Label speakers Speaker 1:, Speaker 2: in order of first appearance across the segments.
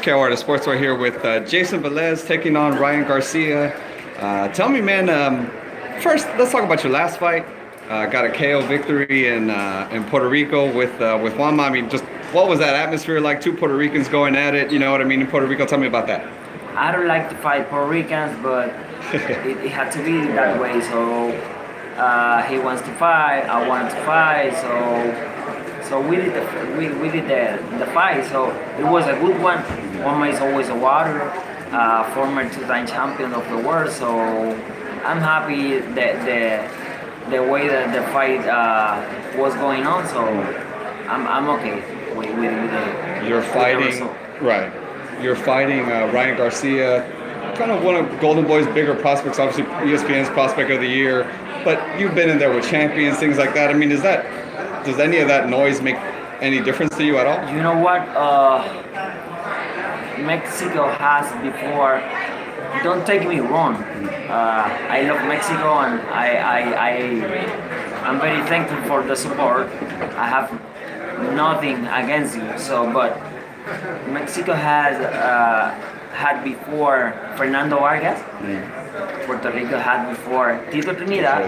Speaker 1: KOR the Sportswear here with Jayson Velez taking on Ryan Garcia. Tell me, man, first let's talk about your last fight. Got a KO victory in Puerto Rico with Juanma. I mean, just what was that atmosphere like? Two Puerto Ricans going at it, you know what I mean, in Puerto Rico. Tell me about that.
Speaker 2: I don't like to fight Puerto Ricans, but it had to be that way. So he wants to fight, I wanted to fight, so we did the fight. So it was a good one. Juanma is always a water, former two-time champion of the world. So I'm happy that the way that the fight was going on. So I'm okay with it.
Speaker 1: You're fighting, right? You're fighting Ryan Garcia, kind of one of Golden Boy's bigger prospects, obviously ESPN's prospect of the year. But you've been in there with champions, things like that. I mean, does any of that noise make any difference to you at all?
Speaker 2: You know what? Mexico has before. Don't take me wrong. I love Mexico, and I'm very thankful for the support. I have nothing against you. So, but Mexico has had before Fernando Vargas. Puerto Rico had before Tito Trinidad.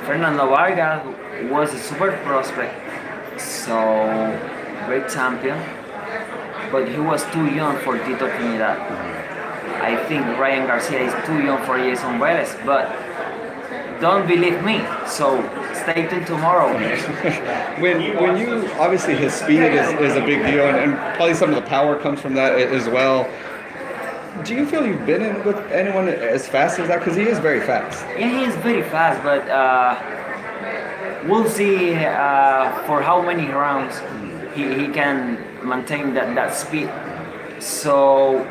Speaker 2: Fernando Vargas was a super prospect, so great champion, but he was too young for Tito Trinidad. I think Ryan Garcia is too young for Jayson Velez, but don't believe me, so stay tuned tomorrow.
Speaker 1: when you, obviously his speed is a big deal, and probably some of the power comes from that as well. Do you feel you've been in with anyone as fast as that? Because he is very fast.
Speaker 2: Yeah, he is very fast, but we'll see for how many rounds he can maintain that speed. So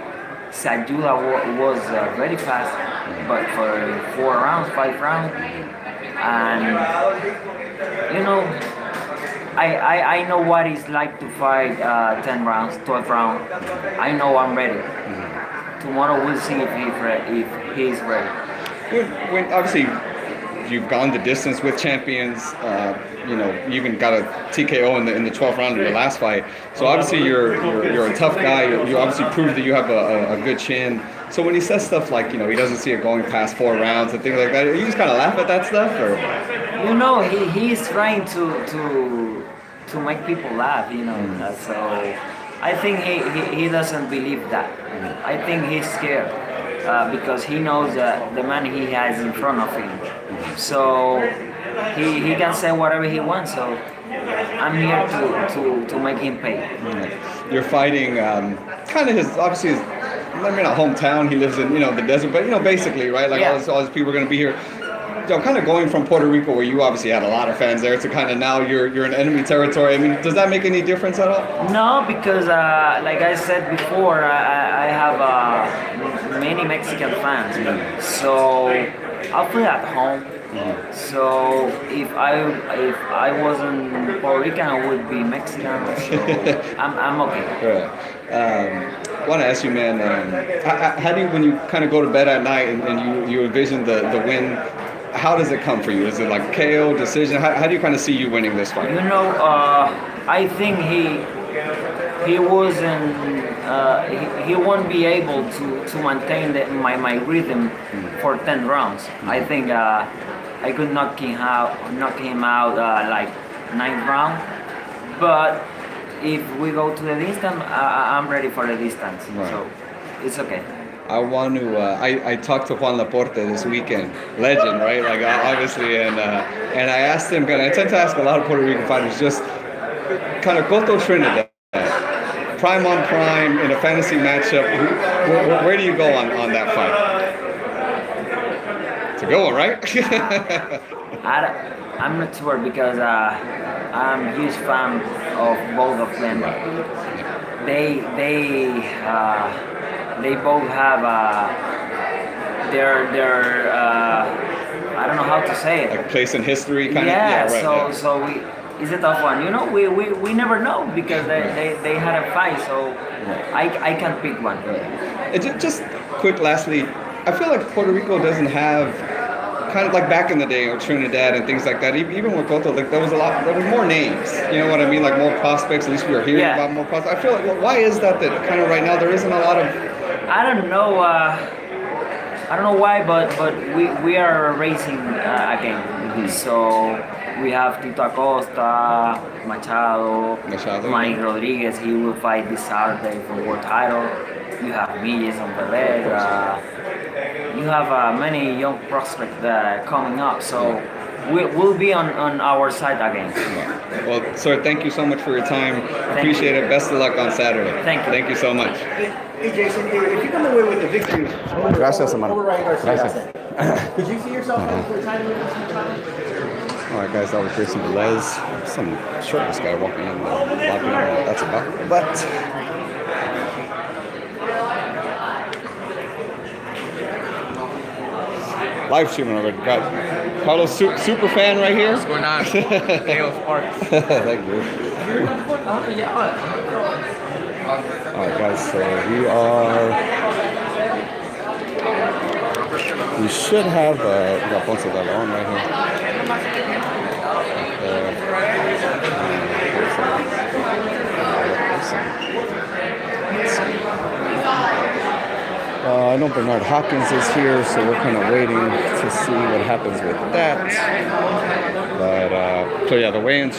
Speaker 2: Sayuda was very fast, but for 4 rounds, 5 rounds, and you know, I know what it's like to fight 10 rounds, 12 rounds. I know I'm ready. Tomorrow we'll see if he's ready.
Speaker 1: When obviously you've gone the distance with champions, you know, you even got a TKO in the 12th round of your last fight. So obviously you're a tough guy. You obviously proved that you have a good chin. So when he says stuff like, you know, he doesn't see it going past 4 rounds and things like that, you just kind of laugh at that stuff, or?
Speaker 2: You know, he's trying to make people laugh. You know, so. I think he doesn't believe that. I think he's scared because he knows the man he has in front of him. So he can say whatever he wants. So I'm here to make him pay.
Speaker 1: You're fighting kind of obviously his, I mean, not hometown. He lives in, you know, the desert, but you know, basically, right? Like all these people are going to be here. You know, kind of going from Puerto Rico, where you obviously had a lot of fans there, to kind of now you're in enemy territory. I mean, does that make any difference at all?
Speaker 2: No, because like I said before, I have many Mexican fans, so I feel at home. So if I wasn't Puerto Rican, I would be Mexican. So I'm okay.
Speaker 1: Right. I want to ask you, man, how do you, when you kind of go to bed at night and you envision the win, how does it come for you? Is it like KO, decision? How do you kind of see you winning this fight?
Speaker 2: You know, I think he wasn't. He won't be able to maintain my rhythm for 10 rounds. I think I could knock him out like 9th round. But if we go to the distance, I'm ready for the distance. Right. So it's okay.
Speaker 1: I want to. I talked to Juan Laporte this weekend, legend, right? Like obviously, and I asked him. And I tend to ask a lot of Puerto Rican fighters, just kind of Cotto Trinidad, prime on prime in a fantasy matchup. Where do you go on that fight? It's a good one, right?
Speaker 2: I'm not sure because I'm a huge fan of both of them. They both have their I don't know how to say it.
Speaker 1: Like place in history, kind of.
Speaker 2: Yeah.
Speaker 1: Right,
Speaker 2: so it's a tough one. You know, we never know because they had a fight. So I can't pick one.
Speaker 1: Just quick, lastly, I feel like Puerto Rico doesn't have kind of like back in the day, or Trinidad and things like that. Even with Cotto, like there was more names. You know what I mean? Like more prospects. At least we were hearing about more prospects. I feel like, well, why is that kind of right now there isn't a lot of?
Speaker 2: I don't know. I don't know why, but we are racing again. Mm-hmm. So we have Tito Acosta, Machado, Manny Rodriguez. He will fight this Saturday for world title. You have me, Jayson, Velez. You have many young prospects that are coming up. So we'll be on our side again.
Speaker 1: Yeah. Well, sir, thank you so much for your time. Appreciate it. Best of luck on Saturday.
Speaker 2: Thank you.
Speaker 1: Thank you so much.
Speaker 3: Hey, Jayson, if you come away with the victory,
Speaker 1: Gracias, hermano. Gracias.
Speaker 3: Could you see yourself for a title?
Speaker 1: All right, guys, that was Jayson Velez. Some shirtless guy walking in the lobby. That's about it. But live streaming already. Got Carlos, super fan right here.
Speaker 4: What's going on? Leo Sparks.
Speaker 1: Thank you. All right, guys. So we should have. We got Ponce de Leon right here. I know Bernard Hopkins is here, so we're kind of waiting to see what happens with that. But so yeah, the weigh-ins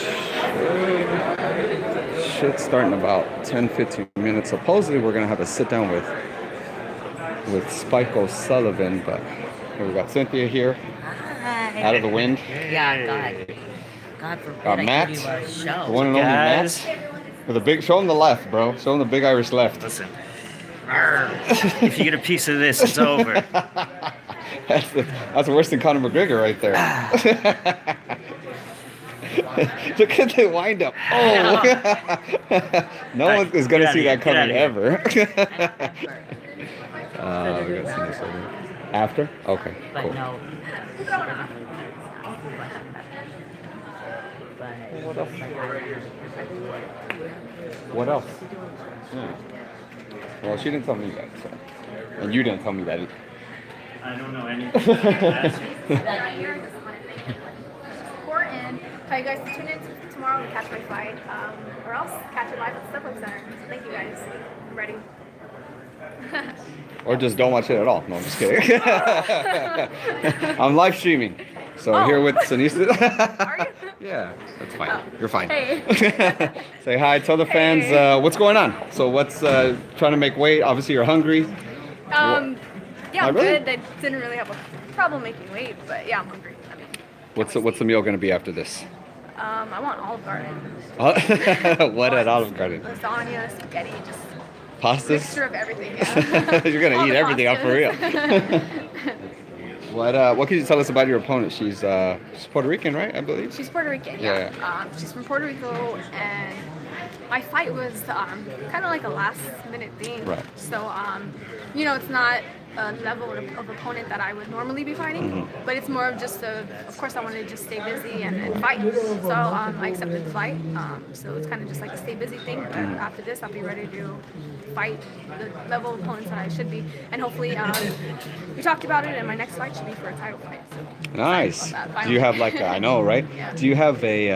Speaker 1: should start in about 10-15 minutes. Supposedly we're gonna have a sit down with Spike O'Sullivan, but here we got Cynthia here.
Speaker 5: Hi.
Speaker 1: Out of the wind.
Speaker 5: Yeah, God forbid.
Speaker 1: Got Matt,
Speaker 5: I give you a show.
Speaker 1: the one and only Matt. With a big, show him the left, bro. Show him the big Irish left.
Speaker 6: Listen, if you get a piece of this, it's over.
Speaker 1: That's worse than Conor McGregor right there. Look at the wind up. Oh, no one is going to see that coming ever. We got to see this over. After? Okay,
Speaker 5: But
Speaker 1: cool.
Speaker 5: no.
Speaker 1: What else? Yeah. Well, she didn't tell me that, so. And you didn't tell me that either.
Speaker 6: I don't know anything.
Speaker 7: Important. Tell you guys to tune in tomorrow to catch my fight, or else catch it live at the Step Up Center. So thank you guys. I'm ready.
Speaker 1: Or just don't watch it at all. No, I'm just kidding. I'm live streaming. So here with Sinisa.
Speaker 7: Are you?
Speaker 1: Yeah, that's fine. You're fine.
Speaker 7: Hey.
Speaker 1: Say hi. Tell the fans what's going on. So what's trying to make weight? Obviously, you're hungry.
Speaker 7: Yeah, I'm
Speaker 1: really?
Speaker 7: good. I didn't really have a problem making weight, but yeah, I'm hungry. I mean,
Speaker 1: What's the meal going to be after this?
Speaker 7: I want Olive Garden.
Speaker 1: What at Olive Garden?
Speaker 7: Lasagna, spaghetti, just
Speaker 1: Pastas?
Speaker 7: mixture of everything. Yeah.
Speaker 1: You're gonna
Speaker 7: All
Speaker 1: eat
Speaker 7: the
Speaker 1: everything up for real.
Speaker 7: pastas.
Speaker 1: What can you tell us about your opponent? She's Puerto Rican, right? I believe.
Speaker 7: She's Puerto Rican,
Speaker 1: Yeah.
Speaker 7: she's from Puerto Rico, and my fight was kind of like a last-minute thing.
Speaker 1: Right.
Speaker 7: So, it's not a level of opponent that I would normally be fighting, but it's more of just of course, I want to just stay busy and fight. So I accepted the fight. So it's kind of just like a stay busy thing. But after this, I'll be ready to fight the level of opponents that I should be, and hopefully, we talked about it, and my next fight should be for a title fight. So
Speaker 1: Nice.
Speaker 7: about
Speaker 1: Do you have like I know, right?
Speaker 7: Yeah.
Speaker 1: Do you have a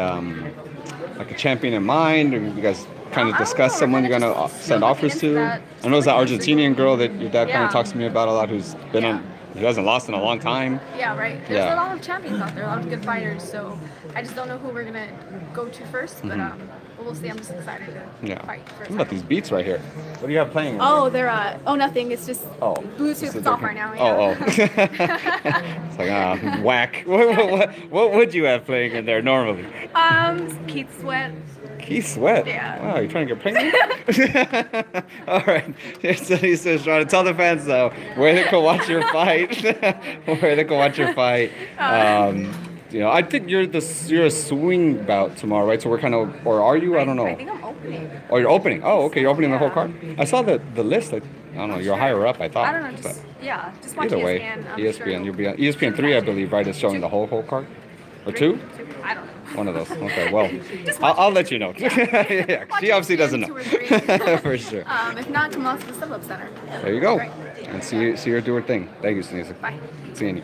Speaker 1: like a champion in mind, or you guys kind of
Speaker 7: I don't
Speaker 1: discuss
Speaker 7: know,
Speaker 1: someone
Speaker 7: we're
Speaker 1: you're
Speaker 7: kinda
Speaker 1: gonna
Speaker 7: just
Speaker 1: send
Speaker 7: looking
Speaker 1: offers
Speaker 7: into
Speaker 1: to?
Speaker 7: that.
Speaker 1: I know it's that
Speaker 7: Looking into
Speaker 1: Argentinian
Speaker 7: it.
Speaker 1: girl that your dad kind
Speaker 7: Yeah.
Speaker 1: of talks to me about a lot, who's been
Speaker 7: Yeah.
Speaker 1: on, who hasn't lost in a long time.
Speaker 7: Yeah, right. There's
Speaker 1: Yeah.
Speaker 7: a lot of champions out there, a lot of good fighters. So I just don't know who we're gonna go to first, but we'll see. I'm just excited to
Speaker 1: Yeah.
Speaker 7: fight for a
Speaker 1: What about
Speaker 7: title.
Speaker 1: these beats right here? What do you have playing?
Speaker 7: Oh, they're nothing. It's just
Speaker 1: Oh,
Speaker 7: Bluetooth.
Speaker 1: this is
Speaker 7: It's off
Speaker 1: different.
Speaker 7: right now.
Speaker 1: Oh,
Speaker 7: Yeah.
Speaker 1: It's like whack. What would you have playing in there normally?
Speaker 7: Keith Sweat.
Speaker 1: Keith Sweat.
Speaker 7: Yeah.
Speaker 1: Wow, you trying to get pregnant? All right. So he says, trying to tell the fans though where they can watch your fight. Where they can watch your fight. I think you're a swing bout tomorrow, right? So we're kind of, or are you? I don't know.
Speaker 7: I think I'm opening.
Speaker 1: Oh, you're opening. Oh, okay. You're opening the whole
Speaker 7: Yeah.
Speaker 1: card. I saw the list. I don't know. You're higher up. I thought.
Speaker 7: I don't know.
Speaker 1: but
Speaker 7: Just watch
Speaker 1: either way,
Speaker 7: ESPN. I'm
Speaker 1: ESPN.
Speaker 7: Sure
Speaker 1: You'll be on ESPN 3, I believe, right? Is showing the whole card, or two?
Speaker 7: I don't know.
Speaker 1: One of those. Okay. Well,
Speaker 7: Just watch
Speaker 1: I'll let you know. Yeah,
Speaker 7: Watch
Speaker 1: she obviously
Speaker 7: ESPN
Speaker 1: doesn't
Speaker 7: 2
Speaker 1: know.
Speaker 7: or 3.
Speaker 1: For sure.
Speaker 7: If not, come on to the Step Up Center.
Speaker 1: There you go.
Speaker 7: Great.
Speaker 1: And see her do her thing. Thank you, Sinisa.
Speaker 7: Bye.
Speaker 1: Seeing you.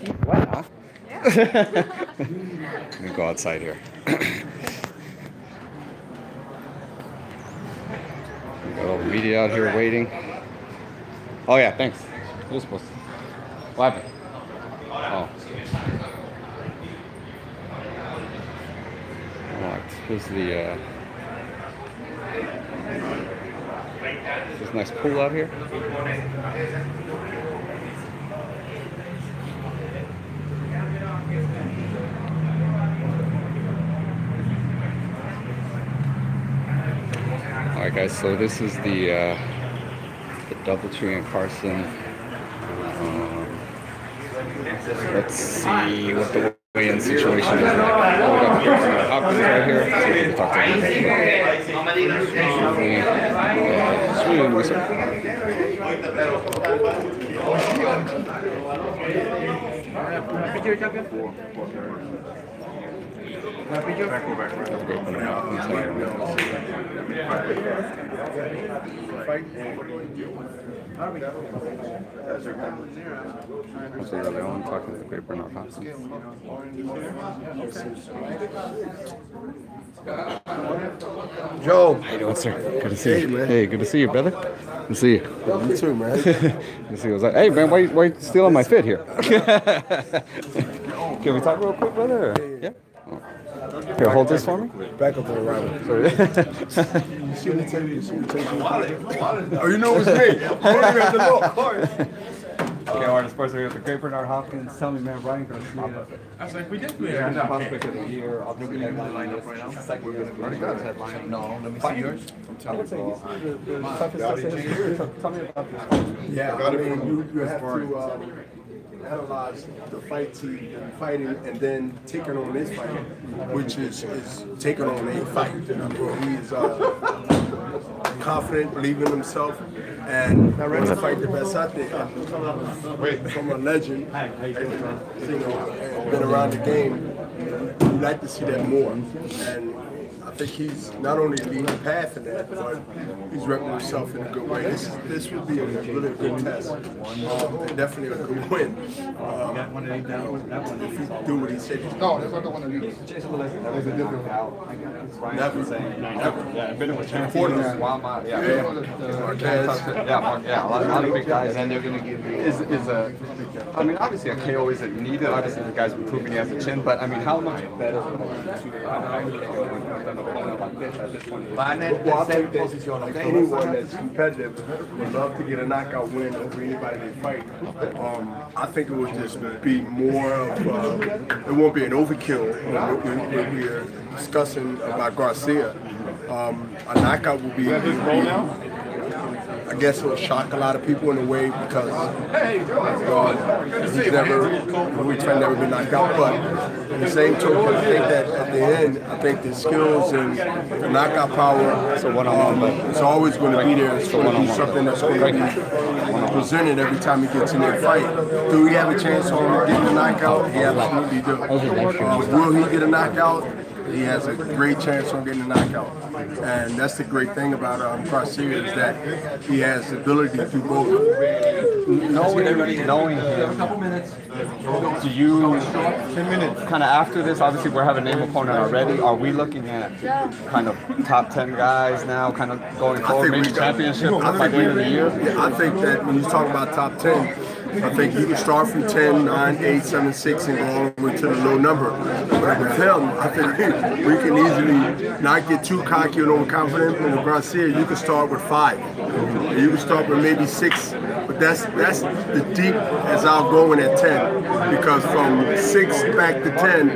Speaker 1: What, huh? Let me go outside here. We got all the media out here waiting. Oh yeah, thanks. You're supposed to. What happened? Oh. Alright, here's the this nice pool out here. Alright guys, so this is the DoubleTree and Carson. Let's see what the weigh-in situation is like. We got Hopkins right here. So we can talk to him. Leon talking to the Great Bernard Hopkins.
Speaker 8: Joe.
Speaker 1: How you doing, sir? Good to see you, man. Hey, good to see you, brother. Good to see you.
Speaker 8: You too, man.
Speaker 1: Good to see you. I was like, hey, man, why you stealing my fit here? Can we talk real quick, brother? Yeah. Here, hold this for me.
Speaker 8: Back up to the right. You see the tape? You see the tape? Oh, you know it was me. I don't even have to look.
Speaker 1: Okay, all right, sports here with the Great Bernard Hopkins. Tell me, man, Ryan Garcia.
Speaker 9: I was like, we did.
Speaker 1: Prospect of the year. I'll bring you that line up right now. Second year. Headline.
Speaker 9: No, let me see yours.
Speaker 1: I would say he's the toughest of his career. Tell me about this.
Speaker 8: Yeah, I mean, you have to analyze the fights he's been fighting and then taking on this fight, which is taking on a fight. He's confident, believing in himself, and ready to fight the best out there. From a legend, you know, been around the game, you like to see that more. And I think he's not only leading the path in that, but he's repping himself in a good way. This would be a really good test. Definitely a good win. If he do what he said he's
Speaker 9: No, that's not the one that you.
Speaker 1: Jayson Velez, that was a different route.
Speaker 8: Never.
Speaker 1: Yeah, been with champions.
Speaker 8: Yeah,
Speaker 1: A lot of big guys, and they're going to give you I mean, obviously a KO isn't needed. Obviously the guy's been proving he has a chin, but I mean, how much better than
Speaker 8: well, I think that anyone that's competitive would love to get a knockout win over anybody they fight. I think it would just be more of, it won't be an overkill when we're discussing about Garcia. A knockout will be, I guess it'll shock a lot of people in a way because he's never been knocked out. But in the same token, I think that at the end, I think the skills and the knockout power is always going to be there. It's going to be something that's going to be presented every time he gets in that fight. Do we have a chance on getting a knockout? He absolutely does. Will he get a knockout? He has a great chance on getting a knockout. And that's the great thing about Garcia is that he has the ability to do both.
Speaker 1: Knowing him, do you, kind of after this, obviously we're having a name opponent already, are we looking at kind of top 10 guys now, kind of going forward, maybe championship by the end of the year?
Speaker 8: I think that when you talk about top 10, I think you can start from 10, 9, 8, 7, 6 and go all the way to the low number. But with him, I think we can easily not get too cocky and overconfident. And with Garcia, you can start with 5. You can start with maybe 6. But that's the deep as I'll go in at 10. Because from 6 back to 10,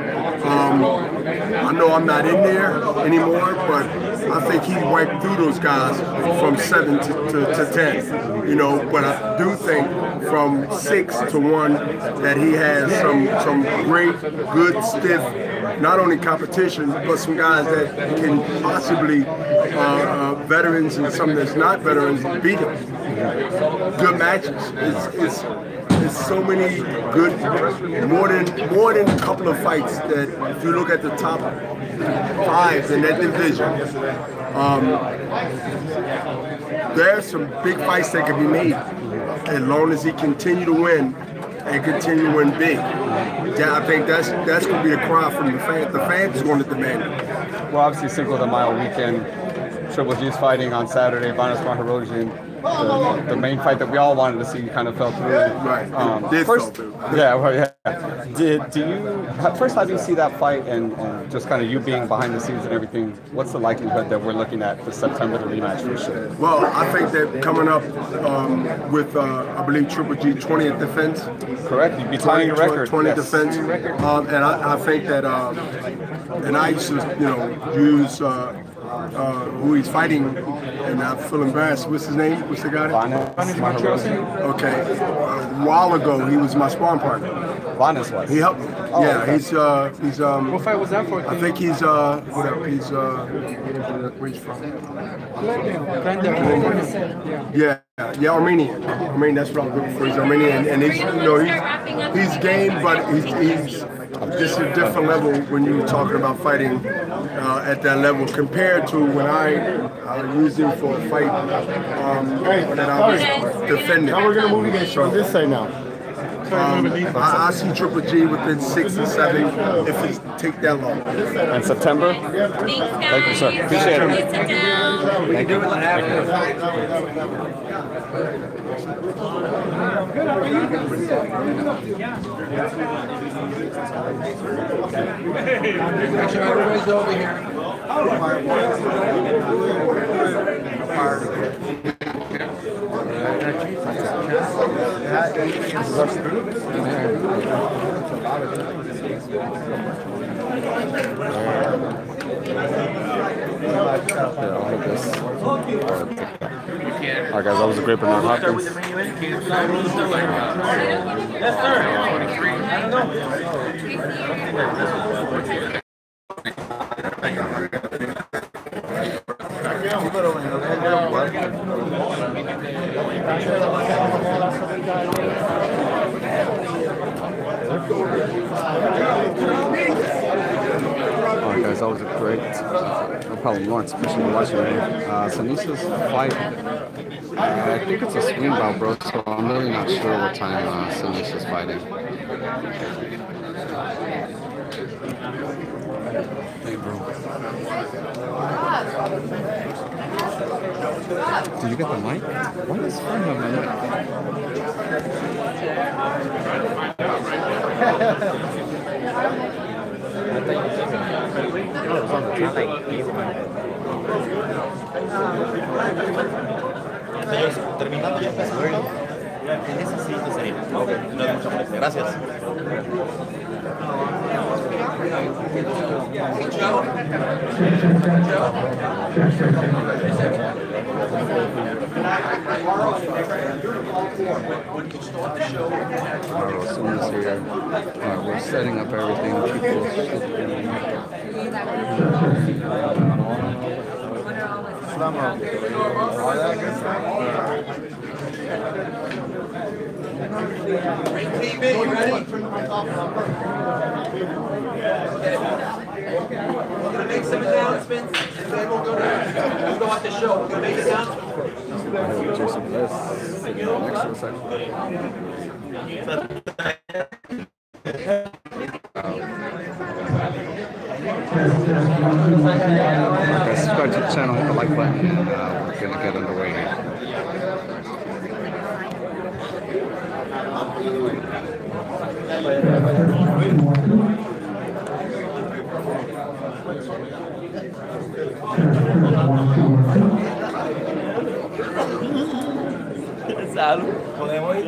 Speaker 8: I know I'm not in there anymore, but I think he wiped through those guys from 7 to 10. You know, but I do think from 6 to 1 that he has some great, good, stiff, not only competition, but some guys that can possibly, veterans and some that's not veterans, beat him. Good matches. It's so many good, more than a couple of fights that if you look at the top 5 in that division, there's some big fights that can be made as long as he continue to win and continue to win big. Yeah, I think that's going to be a cry from the fans. The fans is going to demand it.
Speaker 1: Well, obviously Cinco de Mayo weekend, Triple G's fighting on Saturday, Vanes Maharajian. The main fight that we all wanted to see kind of fell through.
Speaker 8: Right. Did
Speaker 1: first,
Speaker 8: fell through.
Speaker 1: Yeah, well, yeah. Do you first? How do you see that fight, and just kind of you being behind the scenes and everything? What's the likelihood that we're looking at the September the rematch for sure?
Speaker 8: Well, I think that coming up with I believe Triple G 20th defense.
Speaker 1: Correct. You'd be tying a record.
Speaker 8: 20
Speaker 1: yes.
Speaker 8: defense. And I think that and I used to use. Who he's fighting, and I feel embarrassed. What's his name? What's the guy?
Speaker 1: Vanes Maharajian.
Speaker 8: Okay. A while ago, he was my sparring partner.
Speaker 1: Vanes was.
Speaker 8: He helped me.
Speaker 1: Oh,
Speaker 8: yeah,
Speaker 1: okay.
Speaker 8: he's
Speaker 9: What fight was that for?
Speaker 8: I think he's where he's from? Yeah, Armenian. That's what I'm looking for. He's Armenian, and he's game, but he's just a different level when you're talking about fighting at that level compared to when I used him for a fight that I was defending.
Speaker 10: Now we're gonna move again. So this say now.
Speaker 8: I see Triple G within 6 or 7 if it take that long.
Speaker 1: In September? Thank you, sir. Appreciate it. Thank you.
Speaker 9: Actually, everybody's over here.
Speaker 1: Alright guys, that was a great Bernard Hopkins.
Speaker 9: Yes,
Speaker 1: Alright guys, that was a great, no problem, Lawrence, appreciate you watching me. Sanisa's fight, I think it's a swing bout, bro, so I'm really not sure what time Sanisa's fighting. Hey bro. Did you get the mic? Why does Fern have the
Speaker 10: Terminando ya casi todo. En ese sí sería. Ok, no es mucha molestia. Gracias.
Speaker 1: Alright, as soon as here, we're setting up everything. People should
Speaker 9: TV, you ready? We're gonna make some announcements, and then we'll go off the show. We're gonna make announcements.
Speaker 1: Jayson Velez sitting next to the subscribe to the channel, hit the like button, and we're gonna get underway here.
Speaker 10: Salud. Podemos ir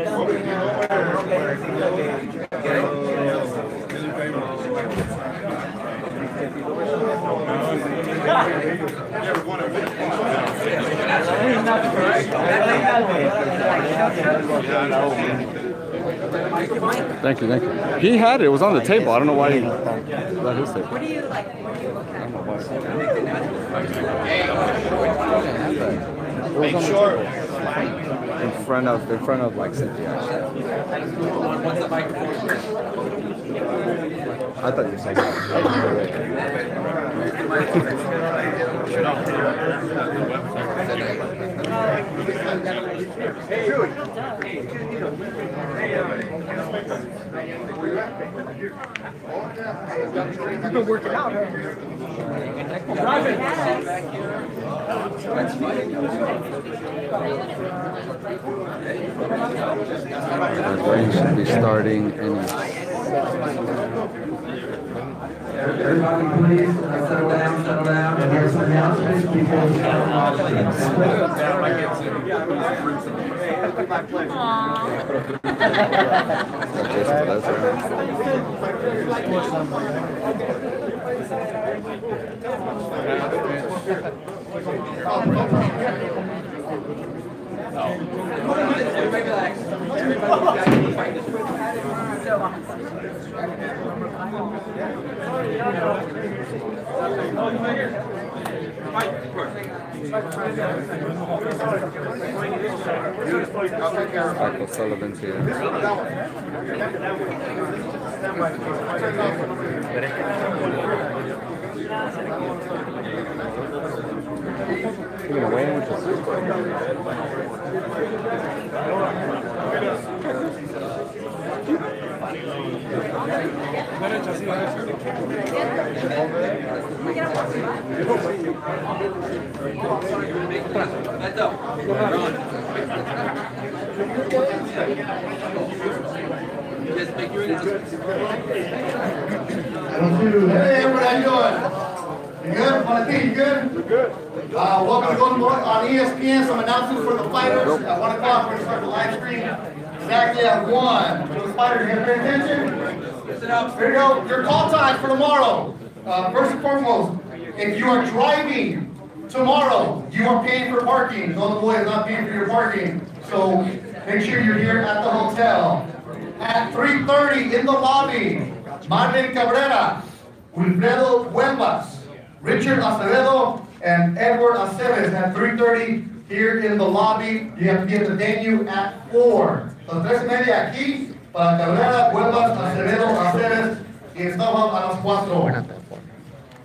Speaker 1: Thank you, thank you. He had it. It was on the table. I don't know why he let his table. What do you like? I don't know why. Make sure. In front of like Cynthia. I thought you were saying that.
Speaker 3: You've been working out, huh?
Speaker 1: The rain should be starting any.
Speaker 11: Everybody, please settle down, and here's some announcements before we start off.
Speaker 1: Michael Sullivan's here. You're gonna weigh in with
Speaker 12: Hey, everybody, how you doing? You good? Want to think you good? We're good. Welcome to Golden Boy on ESPN. Some announcements for the fighters. At 1 o'clock, we're going to start the live stream. Exactly at 1. For the fighters, you have to pay attention. Listen up. Here you go. Your call time for tomorrow. First and foremost, if you are driving tomorrow, you are paying for parking. Golden Boy is not paying for your parking. So make sure you're here at the hotel. At 3:30 in the lobby, Marvin Cabrera, Wilfredo Huelvas, Richard Acevedo, and Edward Aceves at 3:30 here in the lobby. You have to be at the venue at 4. So 3:30 aquí para Cabrera, Huelvas, Acevedo, Aceves, y estamos a las 4.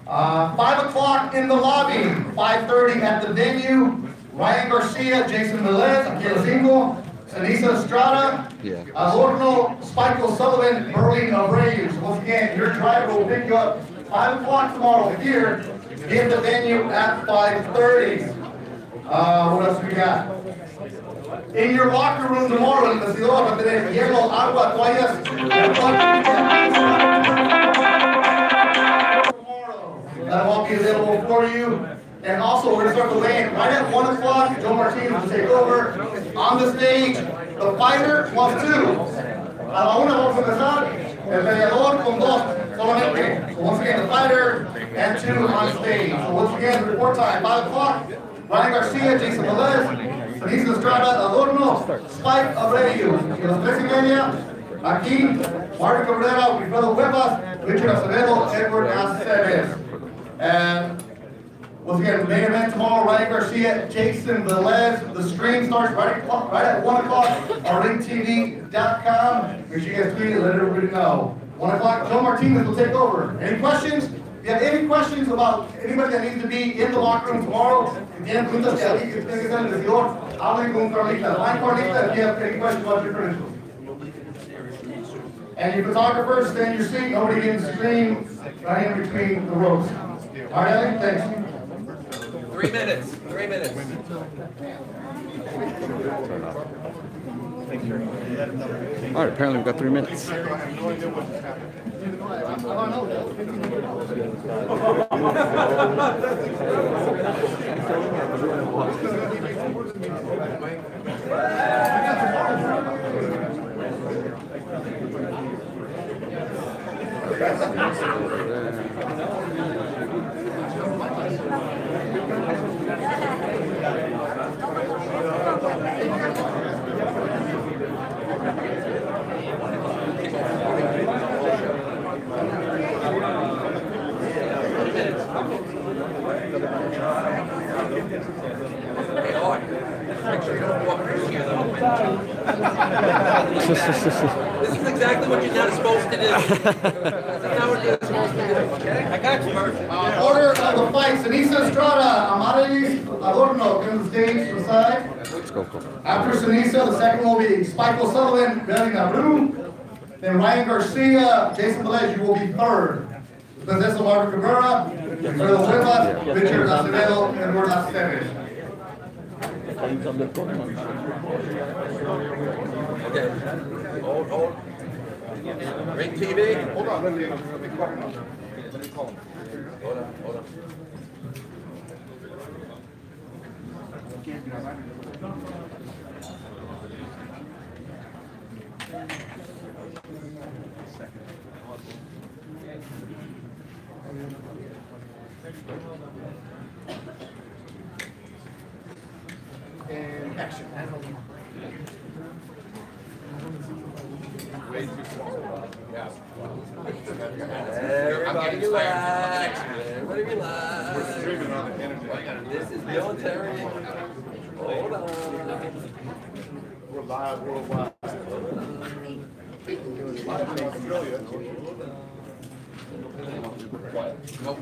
Speaker 12: 5 o'clock in the lobby, 5:30 at the venue. Ryan Garcia, Jayson Velez, aquí a las 5. Anissa Estrada, Adorno, Spike O'Sullivan, Burley Abreu. So once again, your driver will pick you up 5 o'clock tomorrow here in the venue at 5:30. What else we got? In your locker room tomorrow, el vestidor va a tener hielo, agua, toallas. That'll all be available for you. And also, we're going to start the weigh-in right at 1 o'clock. Joe Martinez will take over on the stage. The fighter wants 2. A la 1 vamos a empezar. El peleador con 2 solamente. So once again, the fighter and 2 on stage. So once again, report time, 5 o'clock. Ryan Garcia, Jayson Velez, Anissa Estrada, Adorno, Spike Abreu. Y a las 3:30, aquí, Marvin Cabrera, Wilfredo Huelvas, Richard Acevedo, Edward Aceves. And once again, main event tomorrow, Ryan Garcia, Jayson Velez. The stream starts right at 1 o'clock on ringtv.com. Make sure you guys tweet it, let everybody know. 1 o'clock, Joe Martinez will take over. Any questions? If you have any questions about anybody that needs to be in the locker room tomorrow, again, preguntas que alguien que tenga que estar en el vestidor, hablen con Carlita. Line Carlita if you have any questions about your credentials. And your photographers, stay in your seat. Nobody can stream right in between the ropes. All right, Ellie? Thanks.
Speaker 9: 3 minutes. 3 minutes.
Speaker 1: All right, apparently we've got 3 minutes.
Speaker 9: This is exactly what you're not supposed to do. That's not what you're supposed to do, okay? I got you, Murphy.
Speaker 12: Order of the fights. Anissa Estrada, Amadeus Adorno, come to the stage to the side.
Speaker 1: go.
Speaker 12: After Sinisa, the second will be Spike O'Sullivan, Benny Nabru. Then Ryan Garcia, Jayson Velez, you will be third. Possessor Barbara Cabrera, Alfredo Cuevas, Richard Acevedo, and Eduardo Aceves.
Speaker 9: Okay. Hold. Ring TV. Hold on. Let me call him. Hold on.
Speaker 12: And action.
Speaker 9: Way too small. Yeah. Everybody relax. Everybody relax. We're streaming on the internet. This is military. Hold on. We're live worldwide. Live in Australia. Nope.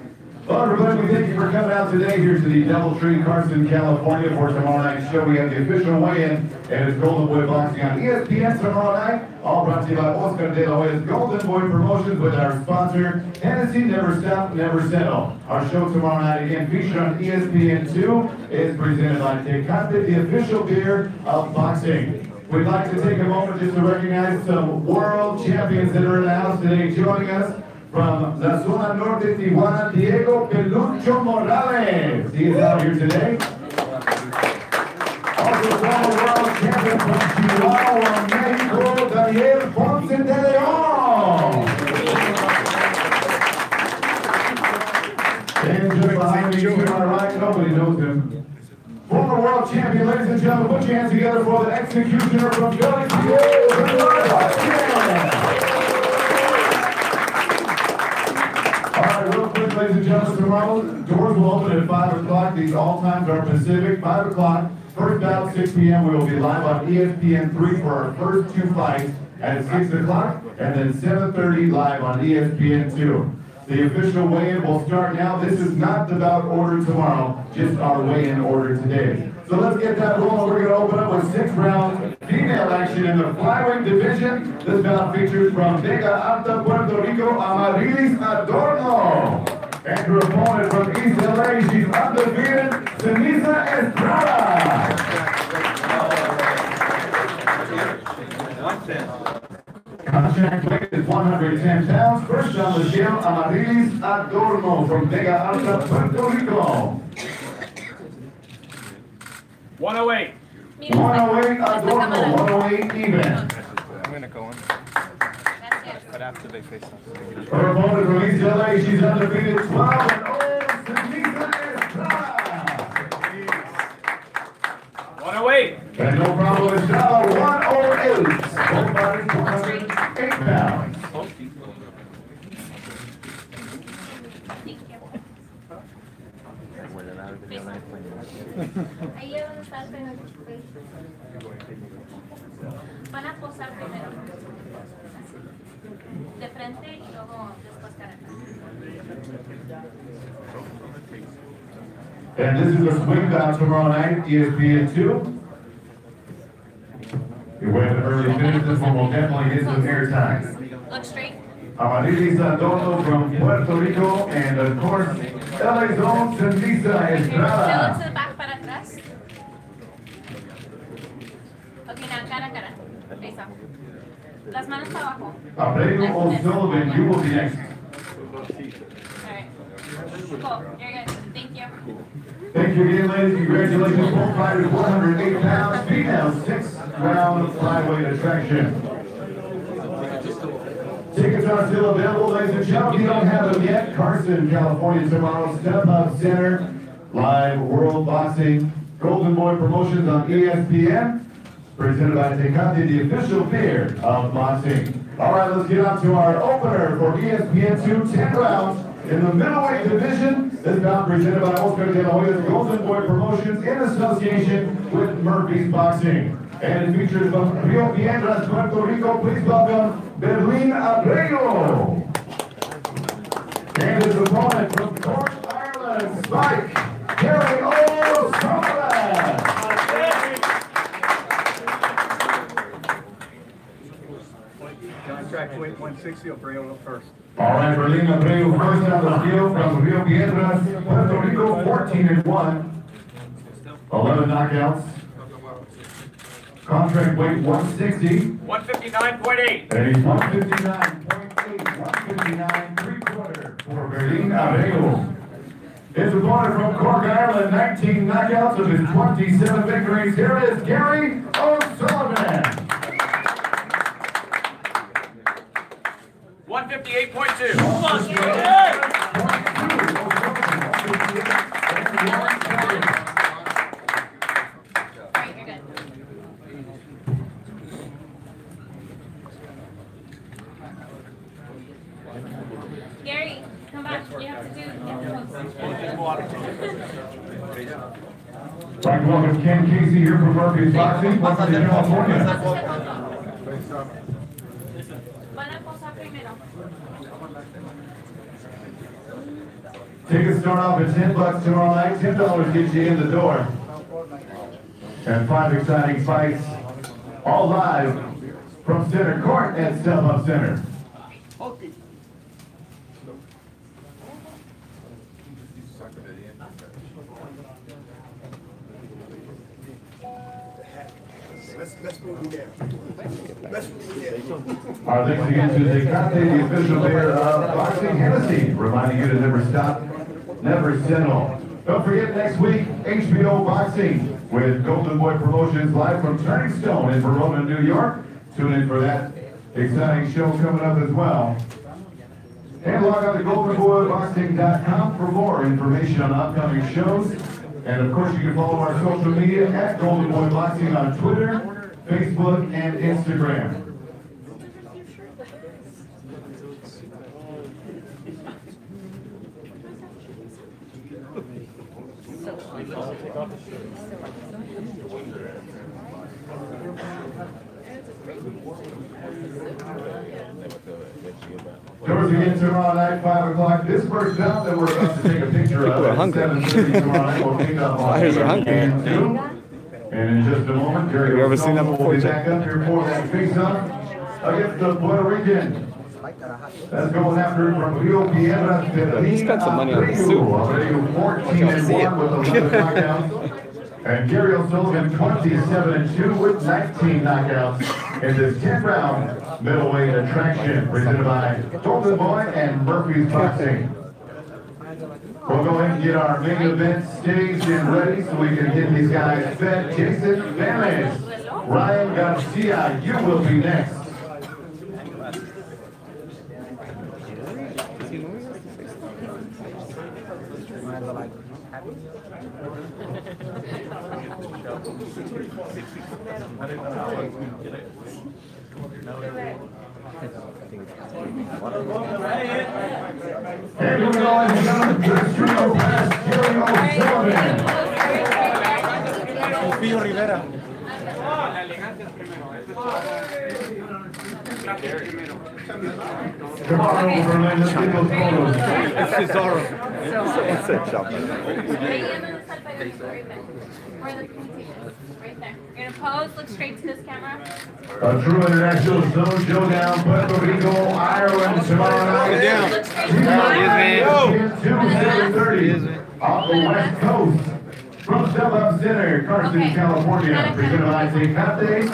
Speaker 13: Well, everybody, we thank you for coming out today here to the DoubleTree, Carson, California for tomorrow night's show. We have the official weigh-in, and it's Golden Boy Boxing on ESPN tomorrow night. All brought to you by Oscar de la Hoya's Golden Boy Promotions with our sponsor, Hennessy Never Stop, Never Settle. Our show tomorrow night, again, featured on ESPN2, is presented by Tecate, the official beer of boxing. We'd like to take a moment just to recognize some world champions that are in the house today joining us. From La Zona Norte, Tijuana, Diego Pelucho Morales. He is out here today. Also, former world champion from Chihuahua, Mexico, Daniel Ponce de Leon. And just behind me to my right, nobody knows him. Former world champion, ladies and gentlemen, put your hands together for the executioner from Velez. Ladies and gentlemen, tomorrow, doors will open at 5 o'clock. These all times are Pacific, 5 o'clock. First bout, 6 p.m. We will be live on ESPN3 for our first 2 fights at 6 o'clock, and then 7:30 live on ESPN2. The official weigh-in will start now. This is not the bout order tomorrow, just our weigh-in order today. So let's get that rolling. We're going to open up with 6 rounds female action in the flyweight division. This bout features from Vega Alta, Puerto Rico, Amarilis Adorno. And her opponent from East LA, she's undefeated, Sinisa Estrada. Contract weight is 110 pounds. First on the scale, Amarilis Adorno from Vega Alta, Puerto Rico.
Speaker 14: 108.
Speaker 13: 108 Adorno, 108 even.
Speaker 4: I'm gonna go on. But after they face us.
Speaker 13: Her opponent from East LA, she's undefeated, 12-0, Sinisa Estrada.
Speaker 14: 108.
Speaker 13: And no problem, Estrada, 108. Both bodies 108 pounds.
Speaker 7: Ahí es donde está el pelo. Van a posar primero. De frente y luego después cara.
Speaker 13: And this is a swing bout tomorrow night, ESPN2. You went an early finish, this one will definitely get some airtime.
Speaker 7: Look straight.
Speaker 13: Amarilis Adorno from Puerto Rico, and of course, LA's own Sinisa Estrada.
Speaker 7: To the back para atrás. Okay, now cara. Face off. Las manos para abajo.
Speaker 13: Alfredo O'Sullivan, you will be next.
Speaker 7: Alright. Cool. You're good. Thank you.
Speaker 13: Thank you again, ladies. Congratulations. Both fighters, 108 pounds. Female, 6-round flyweight attraction. Tickets are still available, ladies and gentlemen. If you don't have them yet, Carson, California tomorrow, Step Up Center, live World Boxing, Golden Boy Promotions on ESPN, presented by Tecate, the official beer of boxing. All right, let's get on to our opener for ESPN2, 10 rounds in the middleweight division. This bout presented by Oscar de la Hoya's Golden Boy Promotions in association with Murphy's Boxing. And it features from Rio Piedras, Puerto Rico. Please welcome Berlin Abreu. And his opponent from Cork, Ireland, Spike Kerry O'Sullivan.
Speaker 4: Lightweight 160, Abreu first.
Speaker 13: All right, Berlin Abreu first out of the field from Rio Piedras, Puerto Rico, 14-1. 11 knockouts. Contract weight 160.
Speaker 14: 159.8.
Speaker 13: And he's 159.8, 159 3/4 for Berlin Abreu. His opponent from Cork, Ireland, 19 knockouts of his 27 victories. Here is Gary O'Sullivan.
Speaker 14: 158.2.
Speaker 7: Gary, come back. You have to do.
Speaker 13: Like welcome Ken Casey here from Murphy's Boxing, welcome to California. Tickets start off at $10 tomorrow night. $10 gets you in the door. And 5 exciting fights, all live from Center Court at StubHub Center.
Speaker 8: Let's move you down. Let's move you down.
Speaker 13: Our thanks again to Tecate, the official mayor of Boxing Hennessy, reminding you to never stop, never settle. Don't forget next week, HBO Boxing with Golden Boy Promotions live from Turning Stone in Verona, New York. Tune in for that exciting show coming up as well. And log on to goldenboyboxing.com for more information on upcoming shows. And of course, you can follow our social media at Golden Boy Boxing on Twitter, Facebook, and Instagram. Doors again tomorrow night, 5 o'clock. This first bout that we're about to take a picture of at 7:30 tomorrow night will kick off on ESPN2. And in just a moment, Jerry O'Sullivan will be back up here for that face-off against the Puerto Rican. That's going after from Rio Piedras.
Speaker 1: He spent some money on the suit.
Speaker 13: 14-1 with 11 knockouts. And Gary O'Sullivan 27-2 with 19 knockouts in this 10th-round middleweight attraction presented by Golden Boy and Murphy's Boxing. We'll go ahead and get our main event staged and ready so we can get these guys fed. Jayson, Velez, Ryan Garcia, you will be next. And we're going to come to the trio past Gary O'Sullivan.
Speaker 10: Pío Rivera.
Speaker 13: Come on over, Berlin, let's get those photos.
Speaker 1: It's Cesaro. It's a chop.
Speaker 7: Right there. You're gonna pose, look straight to this camera.
Speaker 13: A true international zone showdown, Puerto Rico, Ireland, tomorrow night.
Speaker 7: Look straight to the camera.
Speaker 13: 7:30 off the West Coast. From StubHub Center, Carson, California, presented by Tecate,